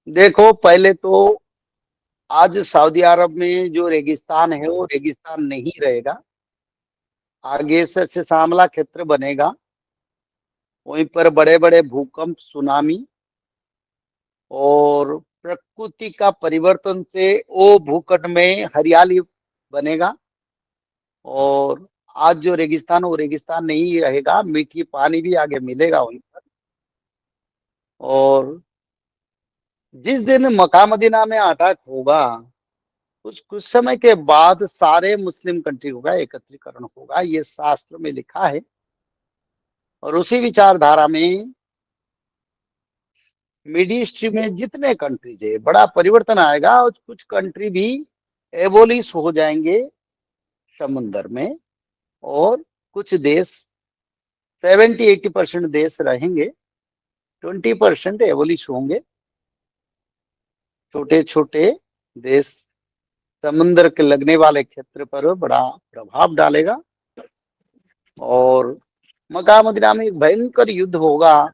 देखो, पहले तो आज सऊदी अरब में जो रेगिस्तान है वो रेगिस्तान नहीं रहेगा, आगे से श्यामला क्षेत्र बनेगा। वहीं पर बड़े बड़े भूकंप, सुनामी और प्रकृति का परिवर्तन से वो भूखंड में हरियाली बनेगा। और आज जो रेगिस्तान, वो रेगिस्तान नहीं रहेगा, मीठी पानी भी आगे मिलेगा वहीं पर। और जिस दिन मक्का मदीना में अटैक होगा, कुछ समय के बाद सारे मुस्लिम कंट्रियों का एकत्रीकरण होगा, ये शास्त्र में लिखा है। और उसी विचारधारा में मिड ईस्ट में जितने कंट्रीज है, बड़ा परिवर्तन आएगा, और कुछ कंट्री भी एबोलिश हो जाएंगे समुन्द्र में, और कुछ देश 70-80% देश रहेंगे, 20% एबोलिश होंगे। छोटे छोटे देश समुद्र के लगने वाले क्षेत्र पर बड़ा प्रभाव डालेगा, और मक्का मदीना में एक भयंकर युद्ध होगा।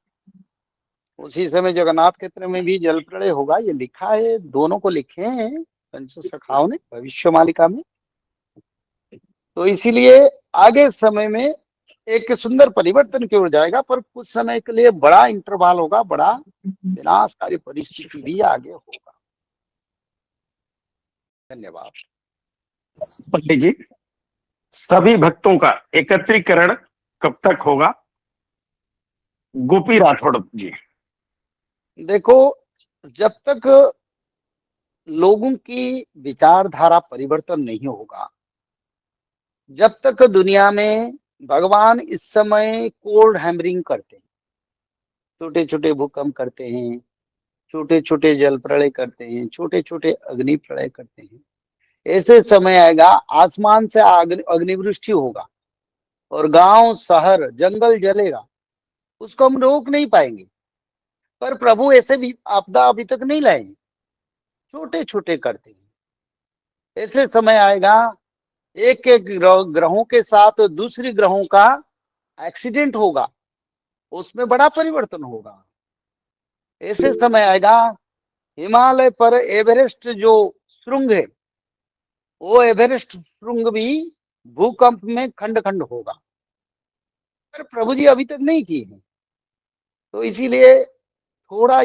उसी समय जगन्नाथ क्षेत्र में भी जल प्रलय होगा, ये लिखा है, दोनों को लिखे हैं पंच सखाओं ने भविष्य मालिका में। तो इसीलिए आगे समय में एक सुंदर परिवर्तन की ओर जाएगा, पर कुछ समय के लिए बड़ा इंटरवाल होगा, बड़ा विनाशकारी परिस्थिति भी आगे होगा। धन्यवाद। पंडित जी, सभी भक्तों का एकत्रीकरण कब तक होगा? गोपी राठौड़ जी। देखो, जब तक लोगों की विचारधारा परिवर्तन नहीं होगा, जब तक दुनिया में भगवान इस समय कोल्ड हैमरिंग करते हैं, छोटे छोटे भूकंप करते हैं, छोटे छोटे जल प्रलय करते हैं, छोटे छोटे अग्नि प्रलय करते हैं, ऐसे समय आएगा आसमान से अग्निवृष्टि होगा, और गांव शहर जंगल जलेगा, उसको हम रोक नहीं पाएंगे। पर प्रभु ऐसे भी आपदा अभी तक नहीं लाए, छोटे छोटे करते हैं। ऐसे समय आएगा, एक एक ग्रहों के साथ दूसरी ग्रहों का एक्सीडेंट होगा, उसमें बड़ा परिवर्तन होगा। ऐसे समय आएगा, हिमालय पर एवरेस्ट जो श्रृंग है, वो एवरेस्ट श्रृंग भी भूकंप में खंड खंड होगा। पर प्रभु जी अभी तक नहीं की है, तो इसीलिए थोड़ा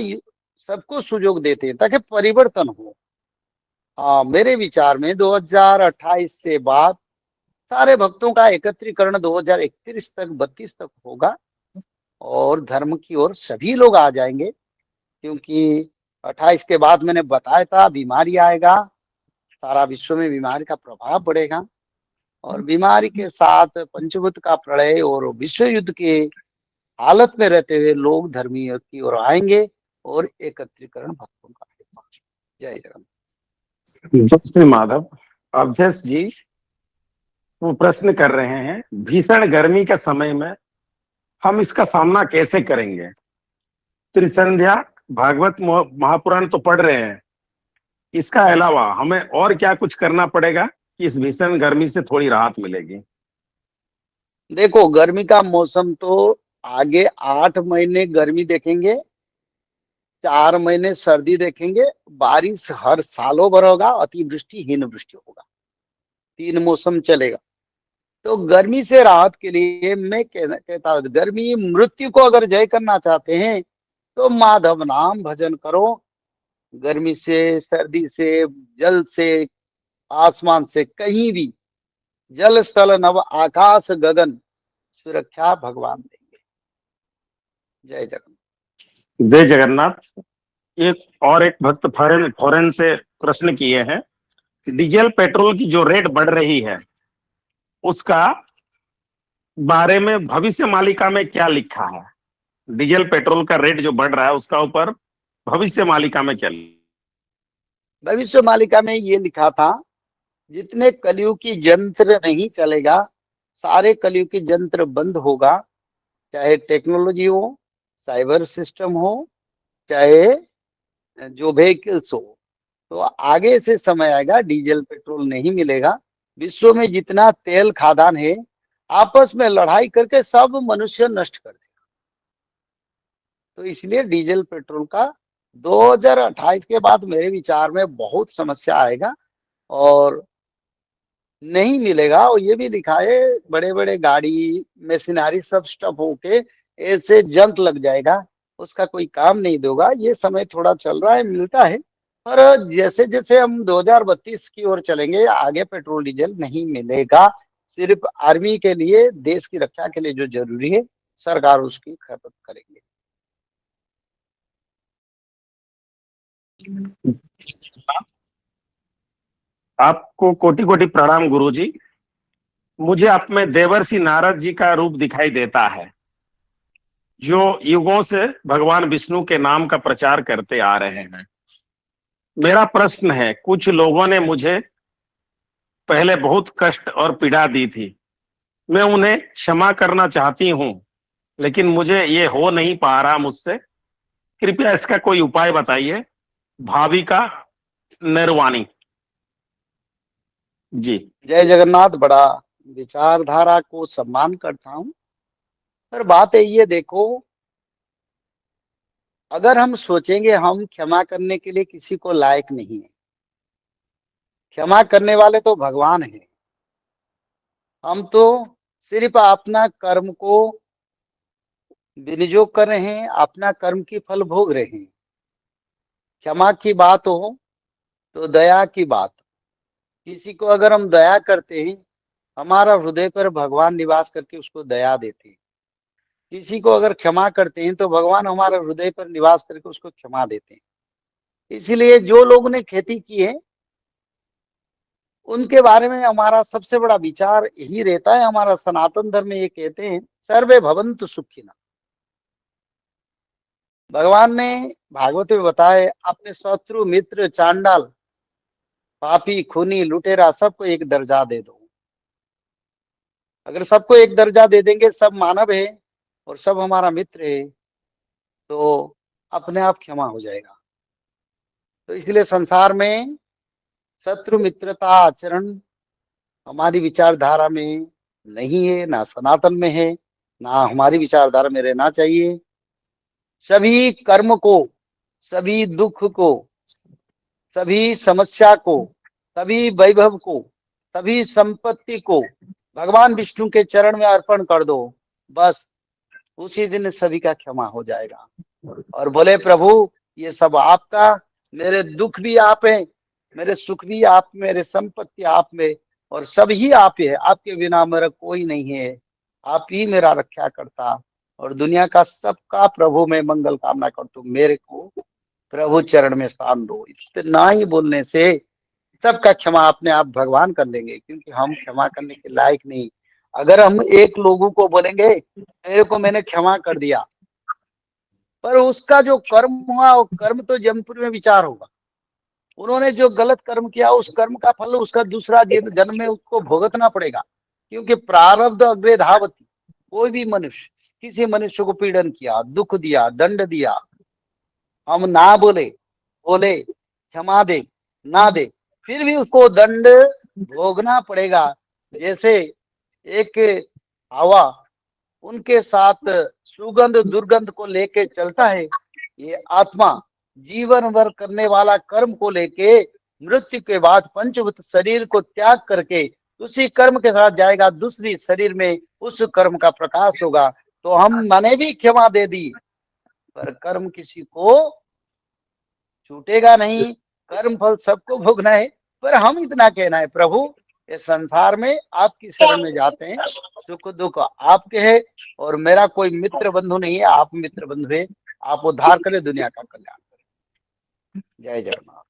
सबको सुजोग देते हैं ताकि परिवर्तन हो। हाँ, मेरे विचार में 2028 से बाद सारे भक्तों का एकत्रीकरण 2031 तक 32 तक होगा, और धर्म की ओर सभी लोग आ जाएंगे। क्योंकि 28 के बाद मैंने बताया था बीमारी आएगा, सारा विश्व में बीमारी का प्रभाव बढ़ेगा, और बीमारी के साथ पंचभूत का प्रलय और विश्व युद्ध के हालत में रहते हुए लोग धर्मी की ओर आएंगे और एकत्रीकरण भक्तों का होगा। जय जगन्नाथ। श्री माधव, अध्यक्ष जी वो प्रश्न कर रहे हैं, भीषण गर्मी के समय में हम इसका सामना कैसे करेंगे? त्रिसंध्या, भागवत महापुराण तो पढ़ रहे हैं, इसका अलावा हमें और क्या कुछ करना पड़ेगा कि इस भीषण गर्मी से थोड़ी राहत मिलेगी? देखो, गर्मी का मौसम तो आगे 8 महीने गर्मी देखेंगे, 4 महीने सर्दी देखेंगे, बारिश हर सालों भर होगा, अतिवृष्टि हिमवृष्टि होगा, 3 मौसम चलेगा। तो गर्मी से राहत के लिए मैं कहता हूँ, गर्मी मृत्यु को अगर जय करना चाहते हैं तो माधव नाम भजन करो। गर्मी से, सर्दी से, जल से, आसमान से, कहीं भी जल स्थल नभ आकाश गगन सुरक्षा भगवान देंगे। जय जगन्नाथ। जय जगन्नाथ। एक और एक भक्त फॉरेन फॉरेन से प्रश्न किए हैं, डीजल पेट्रोल की जो रेट बढ़ रही है उसका बारे में भविष्य मालिका में क्या लिखा है? डीजल पेट्रोल का रेट जो बढ़ रहा है उसका ऊपर भविष्य मालिका में क्या लिखा? भविष्य मालिका में ये लिखा था, जितने कलयुग की यंत्र नहीं चलेगा, सारे कलयुग की यंत्र बंद होगा, चाहे टेक्नोलॉजी हो, साइबर सिस्टम हो, चाहे जो व्हीकल्स हो। तो आगे से समय आएगा, डीजल पेट्रोल नहीं मिलेगा। विश्व में जितना तेल खादान है, आपस में लड़ाई करके सब मनुष्य नष्ट कर देगा। तो इसलिए डीजल पेट्रोल का 2028 के बाद मेरे विचार में बहुत समस्या आएगा और नहीं मिलेगा। और ये भी लिखा है, बड़े बड़े गाड़ी मशीनरी सब स्टॉप होके ऐसे जंग लग जाएगा, उसका कोई काम नहीं देगा। ये समय थोड़ा चल रहा है, मिलता है, पर जैसे जैसे हम 2032 की ओर चलेंगे, आगे पेट्रोल डीजल नहीं मिलेगा। सिर्फ आर्मी के लिए, देश की रक्षा के लिए जो जरूरी है, सरकार उसकी खपत करेंगे। आपको कोटि कोटि प्रणाम गुरुजी। मुझे आप में देवर्षि नारद जी का रूप दिखाई देता है, जो युगों से भगवान विष्णु के नाम का प्रचार करते आ रहे हैं। मेरा प्रश्न है, कुछ लोगों ने मुझे पहले बहुत कष्ट और पीड़ा दी थी, मैं उन्हें क्षमा करना चाहती हूं, लेकिन मुझे ये हो नहीं पा रहा मुझसे, कृपया इसका कोई उपाय बताइए। भाविका निर्वाणी जी। जय जगन्नाथ। बड़ा विचारधारा को सम्मान करता हूं, पर बात है ये, देखो, अगर हम सोचेंगे हम क्षमा करने के लिए किसी को लायक नहीं है, क्षमा करने वाले तो भगवान है। हम तो सिर्फ अपना कर्म को विनियोग कर रहे हैं, अपना कर्म की फल भोग रहे हैं। क्षमा की बात हो तो दया की बात, किसी को अगर हम दया करते हैं, हमारा हृदय पर भगवान निवास करके उसको दया देते हैं। किसी को अगर क्षमा करते हैं तो भगवान हमारे हृदय पर निवास करके उसको क्षमा देते हैं। इसीलिए जो लोगों ने खेती की है, उनके बारे में हमारा सबसे बड़ा विचार यही रहता है। हमारा सनातन धर्म में ये कहते हैं, सर्वे भवन्तु सुखिनः। भगवान ने भागवत में बताया, अपने शत्रु, मित्र, चांडाल, पापी, खूनी, लुटेरा सबको एक दर्जा दे दो। अगर सबको एक दर्जा दे देंगे, सब मानव है, और सब हमारा मित्र है, तो अपने आप क्षमा हो जाएगा। तो इसलिए संसार में शत्रु मित्रता आचरण हमारी विचारधारा में नहीं है, ना सनातन में है, ना हमारी विचारधारा में रहना चाहिए। सभी कर्म को, सभी दुख को, सभी समस्या को, सभी वैभव को, सभी संपत्ति को भगवान विष्णु के चरण में अर्पण कर दो, बस उसी दिन सभी का क्षमा हो जाएगा। और बोले प्रभु ये सब आपका, मेरे दुख भी आप हैं, मेरे सुख भी आप, मेरे संपत्ति आप में, और सब ही आप ही है, आपके बिना मेरा कोई नहीं है, आप ही मेरा रक्षा करता, और दुनिया का सबका प्रभु मैं मंगल कामना करता हूँ, मेरे को प्रभु चरण में स्थान दो। इतना ही बोलने से सबका क्षमा अपने आप भगवान कर लेंगे, क्योंकि हम क्षमा करने के लायक नहीं। अगर हम एक लोगों को बोलेंगे तेरे को मैंने क्षमा कर दिया, पर उसका जो कर्म हुआ वो कर्म तो जमपुर में विचार होगा। उन्होंने जो गलत कर्म किया उस कर्म का फल उसका दूसरा जन्म में उसको भुगतना पड़ेगा, क्योंकि प्रारब्ध अग्रे धावती। कोई भी मनुष्य किसी मनुष्य को पीड़न किया, दुख दिया, दंड दिया, हम ना बोले, बोले क्षमा दे, ना दे, फिर भी उसको दंड भोगना पड़ेगा। जैसे एक हवा उनके साथ सुगंध दुर्गंध को लेके चलता है, ये आत्मा जीवन भर करने वाला कर्म को लेके मृत्यु के बाद पंचभूत शरीर को त्याग करके उसी कर्म के साथ जाएगा, दूसरी शरीर में उस कर्म का प्रकाश होगा। तो हम मैंने भी क्षमा दे दी, पर कर्म किसी को छूटेगा नहीं, कर्म फल सबको भोगना है। पर हम इतना कहना है प्रभु इस संसार में आपकी शरण में जाते हैं, सुख दुख आपके है, और मेरा कोई मित्र बंधु नहीं है, आप मित्र बंधु है, आप उद्धार करें, दुनिया का कल्याण करें। जय जगन्नाथ।